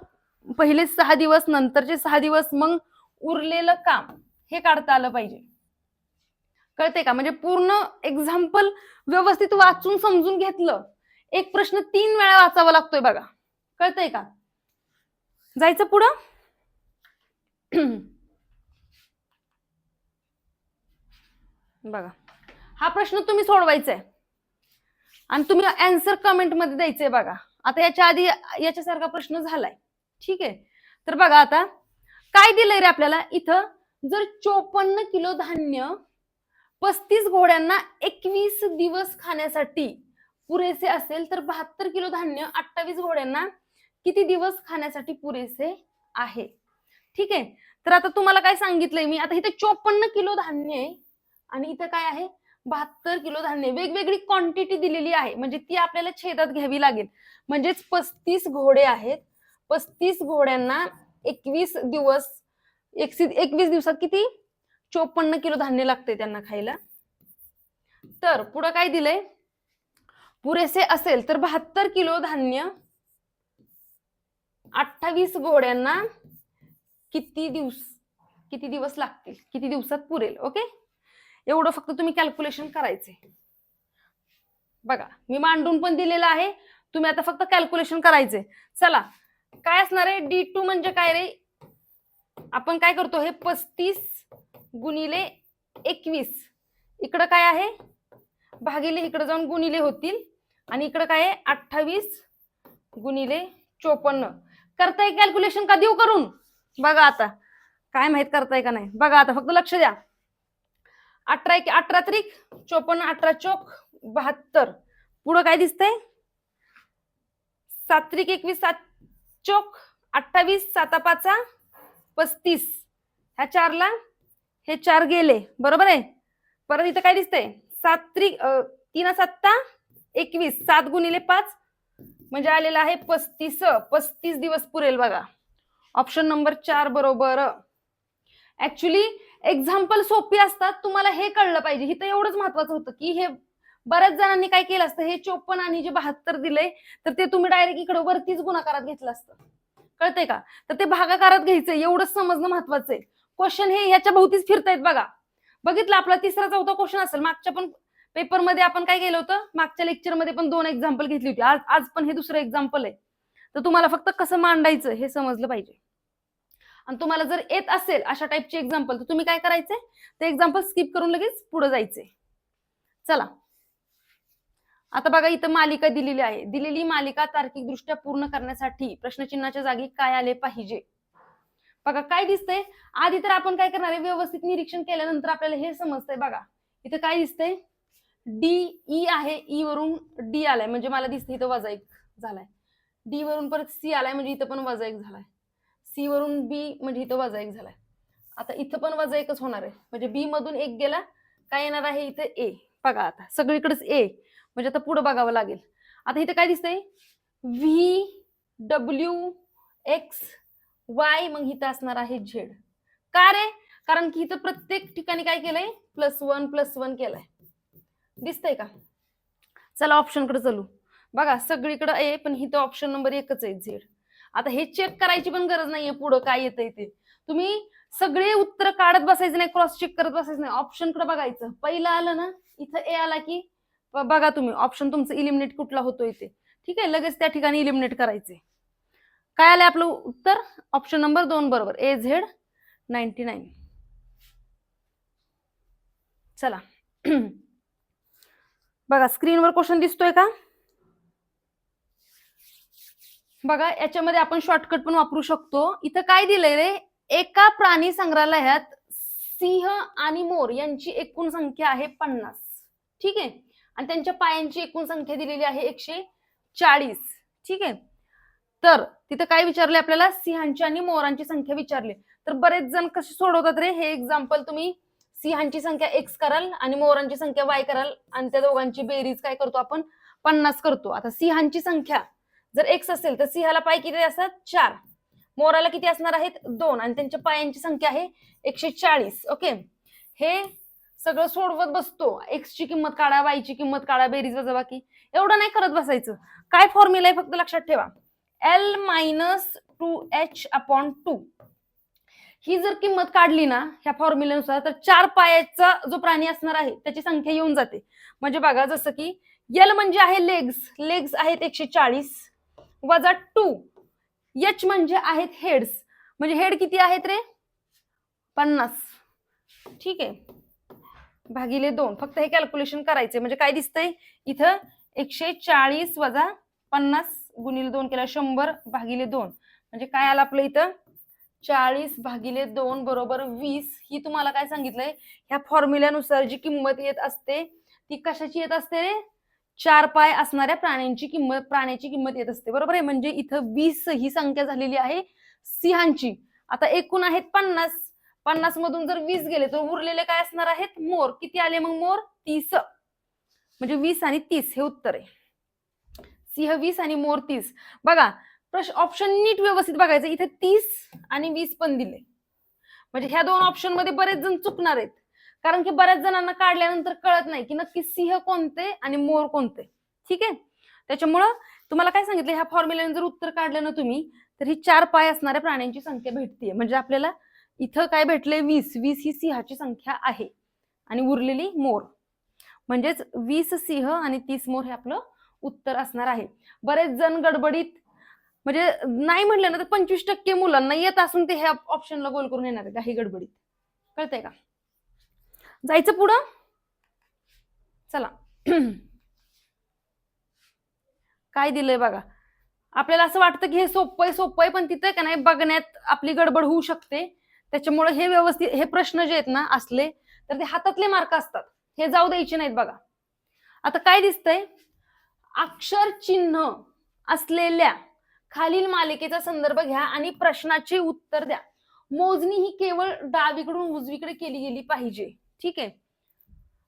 पहिले 6 दिवस, नंतरचे 6 दिवस, मग उरलेलं काम हे काढता आलं पाहिजे. कळते का? म्हणजे पूर्ण एक्झाम्पल व्यवस्थित वाचून समजून घेतलं. एक प्रश्न 3 वेळा वाचावा लागतोय बघा. कळतंय का? जायचं पुढं. बघा हा प्रश्न तुम्ही सोडवायचा आहे आणि तुम्ही आन्सर कमेंट मध्ये द्यायचंय. बघा आता याच्या आधी याच्यासारखा प्रश्न झालाय. ठीक आहे, तर बघा आता काय दिलंय रे आपल्याला इथं? जर 54 किलो धान्य 35 घोड्यांना 21 दिवस खाण्यासाठी पुरेसे असेल तर 72 किलो धान्य 28 घोड्यांना किती दिवस खाण्यासाठी पुरेसे आहे? ठीक आहे, तर आता तुम्हाला काय सांगितलंय मी? आता इथे 54 किलो धान्य आहे आणि इथं काय आहे? 72 किलो धान्य. वेगवेगळी क्वांटिटी दिलेली आहे म्हणजे ती आपल्याला छेदात घ्यावी लागेल. म्हणजेच 35 घोडे आहेत. 35 घोड्यांना 21 दिवस, 21 दिवसात किती? 54 किलो धान्य लागते त्यांना खायला. तर पुढे काय दिलंय? पुरेसे असेल तर 72 किलो धान्य 28 घोड्यांना किती दिवस लागतील, किती दिवसात पुरेल. ओके, एवढं फक्त तुम्ही कॅल्क्युलेशन करायचे. बघा मी मांडून पण दिलेलं आहे, तुम्ही आता फक्त कॅल्क्युलेशन करायचे. चला काय असणार आहे, D2 म्हणजे काय रे, आपण काय करतो, हे 35 गुणिले 21, इकडं काय आहे भागिले, इकडे जाऊन गुणिले होतील, आणि इकडं काय आहे 28 गुणिले 54. करताय कॅल्क्युलेशन का देऊ करून? बघा आता काय माहित करताय का नाही. बघा आता फक्त लक्ष द्या. 18 त्रिक 54, 18 चोक 72, पुढं काय दिसतंय 7 त्रिक 21, 7 चोक 28, 7 5 35, ह्या 4ला हे 4 गेले, बरोबर आहे. परत इथं काय दिसतंय 7 त्रिक 3 7 21, 7 गुणिले 5 म्हणजे आलेला आहे 35 दिवस पुरेल. बघा ऑप्शन नंबर 4 बरोबर. ऍक्च्युली एक्झाम्पल सोपी असतात, तुम्हाला हे कळलं पाहिजे. इथं एवढंच महत्वाचं होतं की हे बऱ्याच जणांनी काय केलं असतं, हे 54 आणि जे 72 दिलंय तर ते तुम्ही डायरेक्ट इकडे वरतीच गुणाकारात घेतलं असतं, कळतंय का. तर ते भागाकारात घ्यायचं, एवढंच समजणं महत्वाचं आहे. क्वेश्चन हे ह्याच्या भोवतीच फिरतायत. बघा बघितलं, आपला 3रा 4था क्वेश्चन असेल. मागच्या पण पेपरमध्ये आपण काय केलं होतं, मागच्या लेक्चरमध्ये पण 2 एक्झाम्पल घेतली होती. आज पण हे दुसरं एक्झाम्पल आहे. तर तुम्हाला फक्त कसं मांडायचं हे समजलं पाहिजे. आणि तुम्हाला जर येत असेल अशा टाईपचे एक्झाम्पल तर तुम्ही काय करायचंय, ते एक्झाम्पल स्किप करून लगेच पुढे जायचे. चला आता बघा इथं मालिका दिलेली आहे. दिलेली मालिका तार्किकदृष्ट्या पूर्ण करण्यासाठी प्रश्नचिन्हाच्या जागी काय आले पाहिजे. बघा काय दिसतंय, आधी तर आपण काय करणार आहे, व्यवस्थित निरीक्षण केल्यानंतर आपल्याला हे समजतंय. बघा इथं काय दिसतंय, DE आहे, E वरून D आलाय म्हणजे मला दिसतंय इथं -1 झालाय. D वरून परत C आलाय म्हणजे इथं पण -1 झालाय. C वरून B म्हणजे इथं -1 झालाय. आता इथं पण -1च होणार आहे, म्हणजे B मधून 1 गेला, काय येणार आहे इथं A. बघा आता सगळीकडेच A, म्हणजे आता पुढे बघावं लागेल. आता इथं काय दिसतंय, VW X Y, मग इथं असणार आहे Z. का रे, कारण की इथं प्रत्येक ठिकाणी काय केलंय, +1 केलंय. दिसतंय का. चला ऑप्शन कडे चलू. बघा सगळीकडे A, पण इथं ऑप्शन नंबर 1च आहे Z. आता हे चेक करायची पण गरज नाहीये पुढं काय येतंय ते. तुम्ही सगळे उत्तर काढत बसायचं नाही, क्रॉस चेक करत बसायचं नाही, ऑप्शन कडे बघायचं. पहिला आलं ना इथं A आला की बघा तुम्ही ऑप्शन तुमचं इलिमिनेट कुठला होतोय ते, ठीक आहे, लगेच त्या ठिकाणी इलिमिनेट करायचे. काय आलंय आपलं उत्तर, ऑप्शन नंबर 2 बरोबर, AZ 99. चला बघा स्क्रीनवर क्वेश्चन दिसतोय का. बघा याच्यामध्ये आपण शॉर्टकट पण वापरू शकतो. इथं काय दिलंय रे, एका प्राणी संग्रहालयात सिंह आणि मोर यांची एकूण संख्या आहे 50, ठीक आहे, आणि त्यांच्या पायांची एकूण संख्या दिलेली आहे 140, ठीक आहे. तर तिथं काय विचारले आपल्याला, सिंहांची आणि मोरांची संख्या विचारली. तर बरेच जण कसे सोडवतात रे हे एक्झाम्पल, तुम्ही सिंहांची संख्या X कराल आणि मोरांची संख्या Y कराल, आणि त्या दोघांची बेरीज काय करतो आपण 50 करतो. आता सिंहांची संख्या जर X असेल तर सिंहाला पाय किती असतात 4, मोराला किती असणार आहेत 2, आणि त्यांच्या पायांची संख्या आहे 140. ओके, हे सगळं सोडवत बसतो, X ची किंमत काढा, Y ची किंमत काढा, बेरीज वजाबाकी, एवढं नाही करत बसायचं. काय फॉर्म्युला आहे फक्त लक्षात ठेवा, L-2H/2. ही जर किंमत काढली ना ह्या फॉर्म्युल्यानुसार तर 4 पायाचा जो प्राणी असणार आहे त्याची संख्या येऊन जाते. म्हणजे बघा जसं की L म्हणजे आहे लेग्स आहेत 140 वजा 2, H म्हणजे आहेत हेड्स, म्हणजे हेड किती आहेत रे 50, ठीक आहे, भागिले 2. फक्त हे कॅल्क्युलेशन करायचे. म्हणजे काय दिसतंय इथं 140 वजा 50 गुणिले 2 केला 100 भागिले 2, म्हणजे काय आलं आपलं इथं 40 भागिले 2 बरोबर 20. ही तुम्हाला काय सांगितलंय, ह्या फॉर्म्युल्यानुसार जी किंमत येत असते ती कशाची येत असते रे, 4 पाय असणाऱ्या प्राण्याची किंमत येत असते, बरोबर आहे. म्हणजे इथं 20 ही संख्या झालेली आहे सिंहांची. आता एकूण आहेत 50 मधून जर 20 गेले तर उरलेले काय असणार आहेत मोर. किती आले मग मोर 30, म्हणजे 20 आणि 30 हे उत्तर आहे. सिंह 20 आणि मोर 30. बघा ऑप्शन नीट व्यवस्थित बघायचं, इथे 30 आणि 20 पण दिले, म्हणजे ह्या 2 ऑप्शन मध्ये बरेच जण चुकणार आहेत, कारण की बऱ्याच जणांना काढल्यानंतर कळत नाही की नक्की सिंह कोणते आणि मोर कोणते, ठीक आहे. त्याच्यामुळं तुम्हाला काय सांगितलं, ह्या फॉर्म्युल्याने जर उत्तर काढलं ना तुम्ही तर ही 4 पाय असणाऱ्या प्राण्यांची संख्या भेटतीये. म्हणजे आपल्याला इथं काय भेटले 20. 20 ही सिंहाची संख्या आहे आणि उरलेली मोर. म्हणजेच 20 सिंह आणि 30 मोर हे आपलं उत्तर असणार आहे. बरेच जण गडबडीत म्हणजे नाही म्हणलं ना तर 25% मुलांना येत असून ते ह्या ऑप्शनला गोल करून येणार काही गडबडीत. कळतंय का? जायचं पुढं. चला काय दिलंय बघा. आपल्याला असं वाटतं की हे सोपं आहे पण तिथे का नाही बघण्यात आपली गडबड होऊ शकते. त्याच्यामुळे हे व्यवस्थित हे प्रश्न जे आहेत ना असले तर ते हातातले मार्क असतात, हे जाऊ द्यायचे नाहीत. बघा आता काय दिसतंय, अक्षर चिन्ह असलेल्या खालील मालिकेचा संदर्भ घ्या आणि प्रश्नाचे उत्तर द्या. मोजणी ही केवळ डावीकडून उजवीकडे केली गेली पाहिजे. ठीक आहे,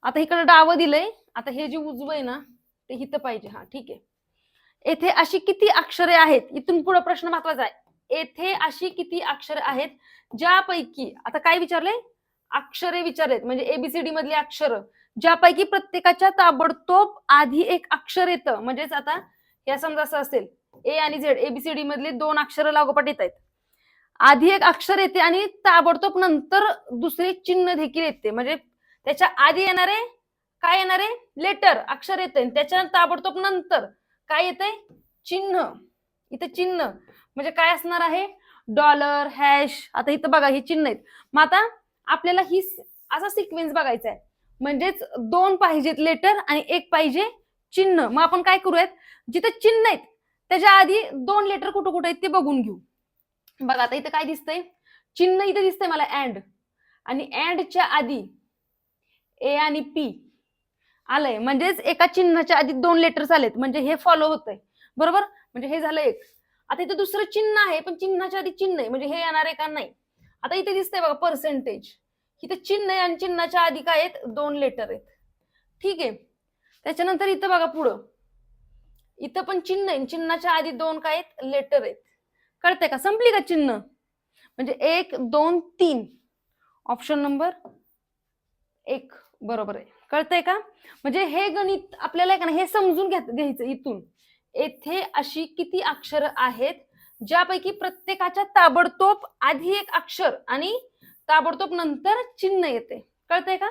आता इकडे डावं दिलंय, आता हे जे उजवं आहे ना ते हिथं पाहिजे. हा ठीक आहे. येथे अशी किती अक्षरे आहेत, इथून पुढे प्रश्न महत्वाचा आहे. येथे अशी किती अक्षरे आहेत ज्यापैकी, आता काय विचारलंय, अक्षरे विचारलेत म्हणजे एबीसीडी मधली अक्षर, ज्यापैकी प्रत्येकाच्या ताबडतोब आधी एक अक्षर येतं. म्हणजेच आता या समजा असं असेल ए आणि झेड, एबीसीडी मधले 2 अक्षर लागोपाठ येत आहेत, आधी एक अक्षर येते आणि ताबडतोब नंतर दुसरे चिन्ह देखील येते. म्हणजे त्याच्या आधी येणारे काय येणारे लेटर अक्षर येते, त्याच्या ताबडतोब नंतर काय येते चिन्ह. इथं चिन्ह म्हणजे काय असणार आहे, डॉलर, हॅश. आता इथं बघा हे चिन्ह आहेत. मग आता आपल्याला ही असा सिक्वेन्स बघायचा आहे, म्हणजेच 2 पाहिजेत लेटर आणि 1 पाहिजे चिन्ह. मग आपण काय करूयात, जिथं चिन्ह आहेत त्याच्या आधी 2 लेटर कुठं कुठं आहेत ते बघून घेऊ. बघा आता इथं काय दिसतंय, चिन्ह इथं दिसतंय मला अँड, आणि अँडच्या आधी ए आणि पी आलंय. म्हणजेच एका चिन्हाच्या आधी 2 लेटर्स आलेत, म्हणजे हे फॉलो होतंय. बरोबर, म्हणजे हे झालं एक. आता इथं दुसरं चिन्ह आहे पण चिन्हाच्या आधी चिन्ह आहे, म्हणजे हे येणार आहे का नाही. आता इथे दिसतंय बघा पर्सेंटेज, इथं चिन्ह आहे आणि चिन्हाच्या आधी काय आहेत 2 लेटर आहेत. ठीक आहे, त्याच्यानंतर इथं बघा पुढं, इथं पण चिन्ह आहे, चिन्हाच्या आधी 2 काय आहेत लेटर आहेत. कळतंय का, संपली का चिन्ह. म्हणजे 1 2 3 ऑप्शन नंबर 1 बरोबर आहे. कळतंय का, म्हणजे हे गणित आपल्याला का हे समजून घ्यायचं. इथून येथे अशी किती अक्षर आहेत ज्यापैकी प्रत्येकाच्या ताबडतोब आधी एक अक्षर आणि ताबडतोब नंतर चिन्ह येते. कळतंय का,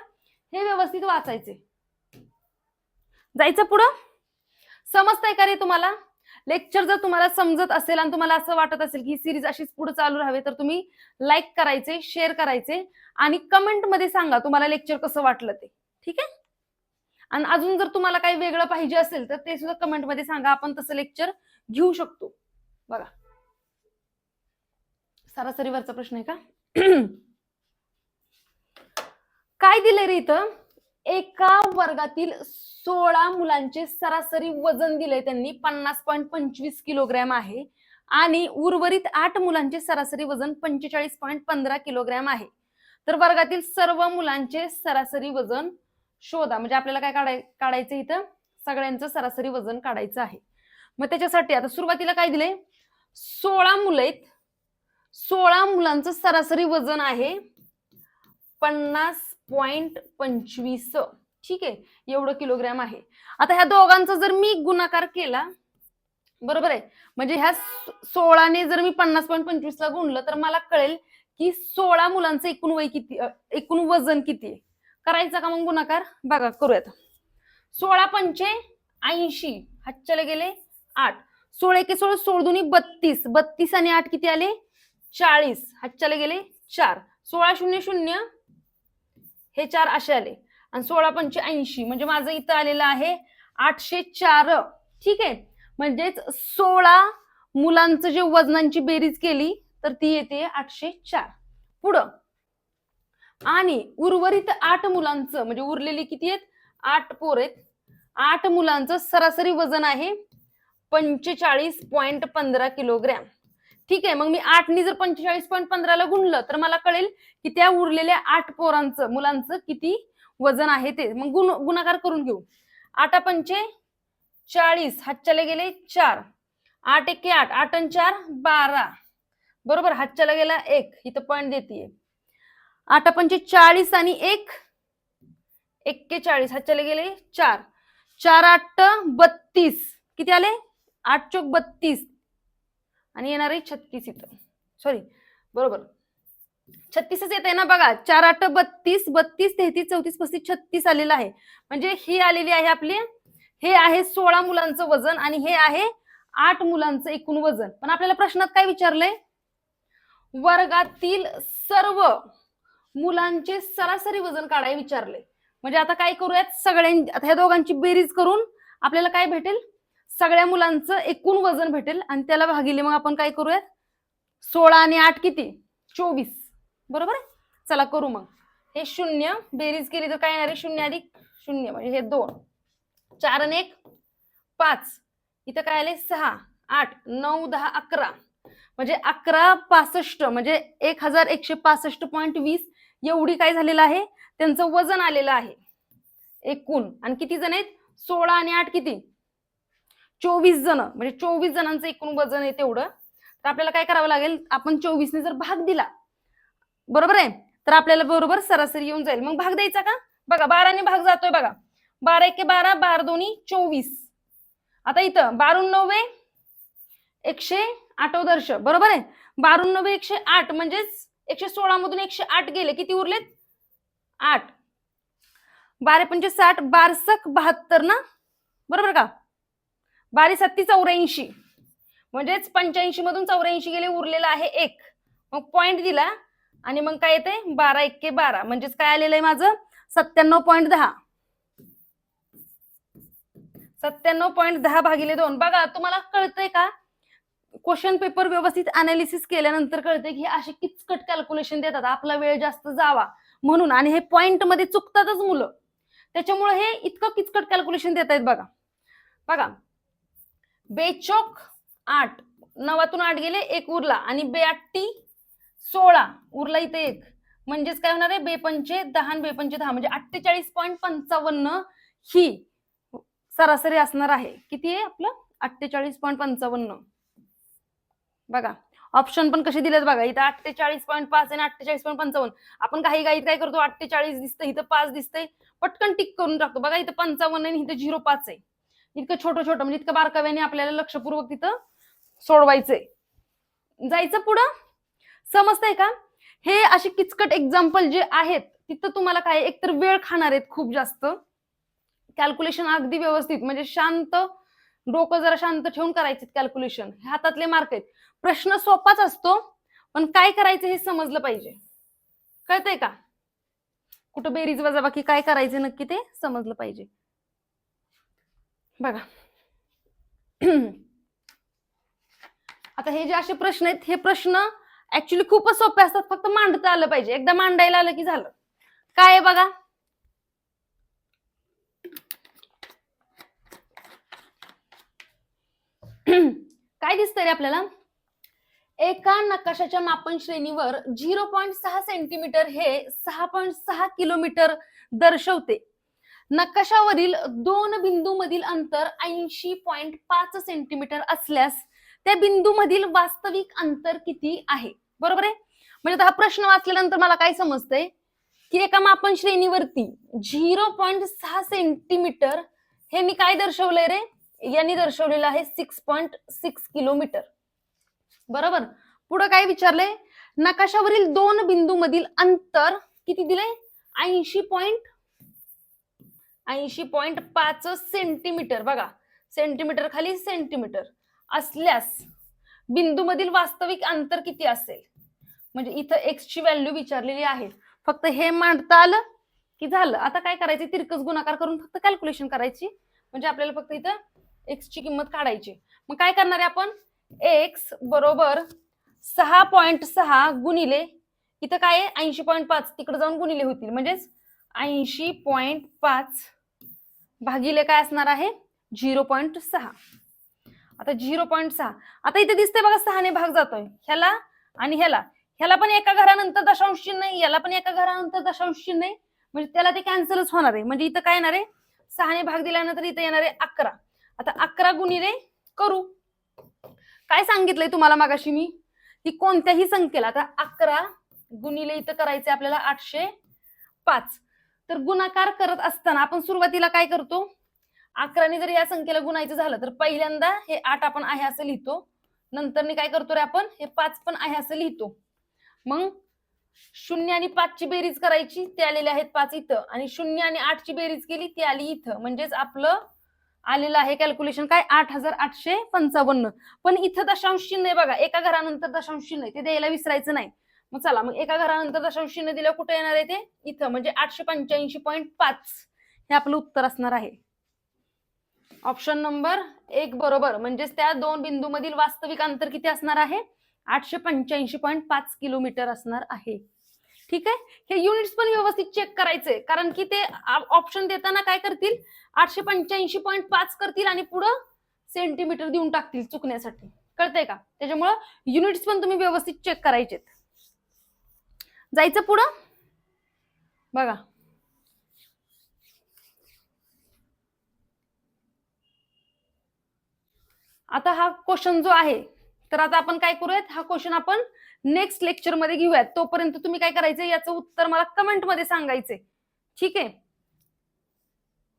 हे व्यवस्थित वाचायचे. जायचं पुढं. समजतंय का रे तुम्हाला. लेक्चर जर तुम्हाला समजत असेल आणि तुम्हाला असं वाटत असेल की ही सिरीज अशीच पुढे चालू राहावी तर तुम्ही लाईक करायचे, शेअर करायचे आणि कमेंट मध्ये सांगा तुम्हाला लेक्चर कसं वाटलं ते. ठीक आहे, आणि अजून जर तुम्हाला काही वेगळं पाहिजे असेल तर ते सुद्धा कमेंट मध्ये सांगा, आपण तसं लेक्चर घेऊ शकतो. बघा सरासरीवरचा प्रश्न आहे का. काय दिलंय रे इथं, एका वर्गातील 16 मुलांचे सरासरी वजन दिलंय त्यांनी 50.25 किलोग्रॅम आहे आणि उर्वरित 8 मुलांचे सरासरी वजन 45.15 किलोग्रॅम आहे. तर वर्गातील सर्व मुलांचे सरासरी वजन शोधा. म्हणजे आपल्याला काय काढायचं इथं, सगळ्यांचं सरासरी वजन काढायचं आहे. मग त्याच्यासाठी आता सुरुवातीला काय दिलंय, 16 मुलं आहेत, 16 मुलांचं सरासरी वजन आहे 50.25. ठीक आहे, एवढं किलोग्रॅम आहे. आता ह्या दोघांचा जर मी गुणाकार केला, बरोबर आहे, म्हणजे ह्या 16 ने जर मी 50.25 ला गुणलं तर मला कळेल की 16 मुलांचं एकूण वय किती, एकूण वजन किती आहे. करायचा का मग गुणाकार. बघा करूयात. 16 पंचे 80, हातच्याला गेले 8, 16 एके 16, 16 दुनी 32, 32 आणि 8 किती आले 40, हातच्याला गेले 4, 16 0 0 हे 4 असे आले आणि 16 पंचे 80 म्हणजे माझं इथं आलेलं आहे 804. ठीक आहे, म्हणजेच 16 मुलांचं जे वजनांची बेरीज केली तर ती येते 804. पुढं, आणि उर्वरित 8 मुलांचं म्हणजे उरलेली किती आहेत 8 पोर आहेत, 8 मुलांचं सरासरी वजन आहे 45.15 किलोग्रॅम. ठीक आहे, मग मी 8 नी जर 45.15 ला गुणलं तर मला कळेल की त्या उरलेल्या 8 पोरांचं मुलांचं किती वजन आहे ते. मग गुणाकार करून घेऊ. 8 पंचे 40, हातच्याला गेले 4, 8 एके 8, 8 आणि 4 12, बरोबर, हातच्याला गेला 1, इथं पॉईंट देतीये. 8 पंचे 40 आणि 1 41, हातच्याला गेले 4, 4 8 32 किती आले 8 चोक 32 आणि येणार आहे 36 इथं. सॉरी, बरोबर 36च येत आहे ना बघा. 4 8 32, 32 33 34 35 36 आलेलं आहे. म्हणजे ही आलेली आहे आपली, हे आहे 16 मुलांचं वजन आणि हे आहे 8 मुलांचं एकूण वजन. पण आपल्याला प्रश्नात काय विचारलंय, वर्गातील सर्व मुलांचे सरासरी वजन काढायला विचारले. म्हणजे आता काय करूयात, आता ह्या दोघांची बेरीज करून आपल्याला काय भेटेल, सगळ्या मुलांचं एकूण वजन भेटेल आणि त्याला भागिले मग आपण काय करूयात, 16 आणि 8 किती, 24. बरोबर आहे. चला करू मग. हे 0 बेरीज केली तर काय येणार आहे, 0 अधिक 0 म्हणजे हे 2, 4 आणि 1 5, इथं काय आले 6 8 9 10 11, म्हणजे 1165 म्हणजे 1165.20 एवढी काय झालेलं आहे, त्यांचं वजन आलेलं आहे एकूण. आणि किती जण आहेत, 16 आणि 8 किती, 24 जण, म्हणजे 24 जणांचं एकूण वजन आहे तेवढं. तर आपल्याला काय करावं लागेल, आपण 24 ने जर भाग दिला, बरोबर आहे, तर आपल्याला बरोबर सरासरी येऊन जाईल. मग भाग द्यायचा का बघा, 12 ने भाग जातोय बघा, 12 एके 12, 12 दोन्ही 24. आता इथं 12 9 108 दर्श, बरोबर आहे. 12 9 108 म्हणजेच 116 मधून 108 गेले, किती उरलेत 8. 12 पंचे 60, 12 72 ना, बरोबर का, 12 7 84, म्हणजेच 85 मधून 84 गेले, उरलेलं आहे 1. मग पॉइंट दिला आणि मग काय येते, 12 1 12, म्हणजेच काय आलेलं आहे माझं 97.10. 97.10 भागिले 2. बघा तुम्हाला कळतंय का, क्वेश्चन पेपर व्यवस्थित अनालिसिस केल्यानंतर कळतंय की असे किचकट कॅल्क्युलेशन देतात आपला वेळ जास्त जावा म्हणून, आणि हे पॉइंट मध्ये चुकतातच मुलं, त्याच्यामुळे हे इतकं किचकट कॅल्क्युलेशन देत आहेत. बघा बघा, बेचोक 8, 9तून 8 गेले, 1 उरला, आणि 2 16 उरला, इथे 1, म्हणजेच काय होणार आहे, 2 पंचे 10 आणि 2 पंचे 10, म्हणजे 48.55 ही सरासरी असणार आहे. किती आहे आपलं, 48.55. बघा ऑप्शन पण कसे दिलेत बघा, इथं 48.5 आणि 48.55. आपण काही गाईत काय करतो, 48 दिसतंय, इथं 5 दिसतंय, पटकन टिक करून टाकतो. बघा इथं 55 आणि इथं 05 आहे. इतकं छोटं छोटं, म्हणजे इतकं बारकाव्याने आपल्याला लक्षपूर्वक तिथं सोडवायचंय, जायचं पुढं. समजतंय का. हे असे किचकट एक्झाम्पल जे आहेत तिथं तुम्हाला काय, एकतर वेळ खाणार आहेत खूप जास्त, कॅल्क्युलेशन अगदी व्यवस्थित, म्हणजे शांत डोकं जरा शांत ठेवून करायचे कॅल्क्युलेशन, हातातले मार्क आहेत. प्रश्न सोपाच असतो, पण काय करायचं हे समजलं पाहिजे. कळतंय का, कुठं बेरीज वजाबाकी काय करायचं नक्की ते समजलं पाहिजे. बघा आता हे जे असे प्रश्न आहेत, हे प्रश्न ऍक्च्युली खूपच सोपे असतात, फक्त मांडता आलं पाहिजे. एकदा मांडायला आलं की झालं. काय आहे बघा, काय दिसतंय रे आपल्याला, एका नकाशाच्या मापन श्रेणीवर 0.6 सेंटीमीटर हे 6.6 किलोमीटर दर्शवते. नकाशावरील 2 बिंदूमधील अंतर 80.5 सेंटीमीटर असल्यास त्या बिंदूमधील वास्तविक अंतर किती आहे. बरोबर आहे. म्हणजे हा प्रश्न वाचल्यानंतर मला काय समजतंय की एका मापन श्रेणीवरती 0.6 सेंटीमीटर हे मी काय दर्शवलंय रे, यांनी दर्शवलेलं आहे 6.6 किलोमीटर. बरोबर. पुढे काय विचारलंय, नकाशावरील 2 बिंदूमधील अंतर किती दिलंय, 80.5 सेंटीमीटर. बघा सेंटीमीटर खाली सेंटीमीटर असल्यास बिंदूमधील वास्तविक अंतर किती असेल. म्हणजे इथं एक्स ची व्हॅल्यू विचारलेली आहे. फक्त हे मांडता आलं की झालं. आता काय करायचं, तिरकस गुणाकार करून फक्त कॅल्क्युलेशन करायची, म्हणजे आपल्याला फक्त इथं एक्स ची किंमत काढायची. मग काय करणार आहे आपण, एक्स बरोबर 6.6 गुणिले इथं काय आहे 80.5, तिकडे जाऊन गुणिले होतील, म्हणजेच 80.5 भागिले काय असणार आहे 0.6. आता 0.6, आता इथे दिसते बघा 6 ने भाग जातोय ह्याला आणि ह्याला, ह्याला पण एका घरानंतर दशांश चिन्ह नाही, याला पण एका घरानंतर दशांश चिन्ह नाही, म्हणजे त्याला ते कॅन्सलच होणार आहे. म्हणजे इथं काय येणार आहे, 6 ने भाग दिल्यानंतर इथं येणार आहे 11. आता 11 गुणिले करू, काय सांगितलंय तुम्हाला मागाशी मी, की कोणत्याही संख्येला, आता 11 गुणिले इथं करायचे आपल्याला 805. तर गुणाकार करत असताना आपण सुरुवातीला काय करतो, 11 ने जर या संख्येला गुणायचं झालं तर पहिल्यांदा हे 8 आपण आहे असं लिहितो, नंतर काय करतो रे आपण, हे 5 पण आहे असं लिहितो. मग 0 आणि 5 ची बेरीज करायची, ते आलेले आहेत 5 इथं, आणि 0 आणि 8 ची बेरीज केली ती आली इथं. म्हणजेच आपलं आलेलं आहे कॅल्क्युलेशन काय, 8855. पण इथं दशांश चिन्ह आहे बघा, एका घरानंतर दशांश चिन्ह आहे, ते द्यायला विसरायचं नाही. मग चला, मग एका घरानंतर दशांश चिन्ह दिलं कुठे येणार आहे ते, इथं. म्हणजे 885.5 हे आपलं उत्तर असणार आहे. ऑप्शन नंबर 1 बरोबर. म्हणजेच त्या दोन बिंदूमधील वास्तविक अंतर किती असणार आहे, 885.5 किलोमीटर असणार आहे. ठीक आहे. हे युनिट्स पण व्यवस्थित चेक करायचे, कारण की ते ऑप्शन देताना काय करतील, 885.5 करतील आणि पुढं सेंटीमीटर देऊन टाकतील चुकण्यासाठी. कळतंय का? त्याच्यामुळं युनिट्स पण तुम्ही व्यवस्थित चेक करायचे. जायचं पुढं बघा. आता हा क्वेश्चन जो आहे, तर आता आपण काय करूयात, हा क्वेश्चन आपण नेक्स्ट लेक्चर मध्ये घेऊयात. तोपर्यंत तुम्ही काय करायचं, याचं उत्तर मला कमेंट मध्ये सांगायचंय. ठीक आहे.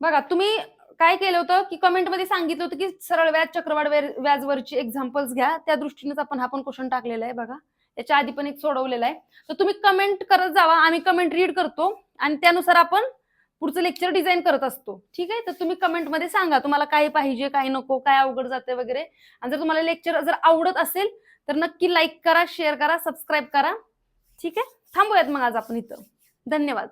बघा, तुम्ही काय केलं होतं की कमेंट मध्ये सांगितलं होतं की सरळ व्याज, चक्रवाढ व्याजवरची एक्झाम्पल्स घ्या. त्या दृष्टीनेच आपण हा पण क्वेश्चन टाकलेला आहे. बघा, याच्या आधी पण एक सोडवलेला आहे. तर तुम्ही कमेंट करत जावा, आम्ही कमेंट रीड करतो आणि त्यानुसार आपण पुढचं लेक्चर डिझाईन करत असतो. ठीक आहे. तर तुम्ही कमेंटमध्ये सांगा तुम्हाला काय पाहिजे, काय नको, काय अवघड जाते वगैरे. आणि जर तुम्हाला लेक्चर जर आवडत असेल तर नक्की लाईक करा, शेअर करा, सबस्क्राईब करा. ठीक आहे. थांबूयात मग आज आपण इथं. धन्यवाद.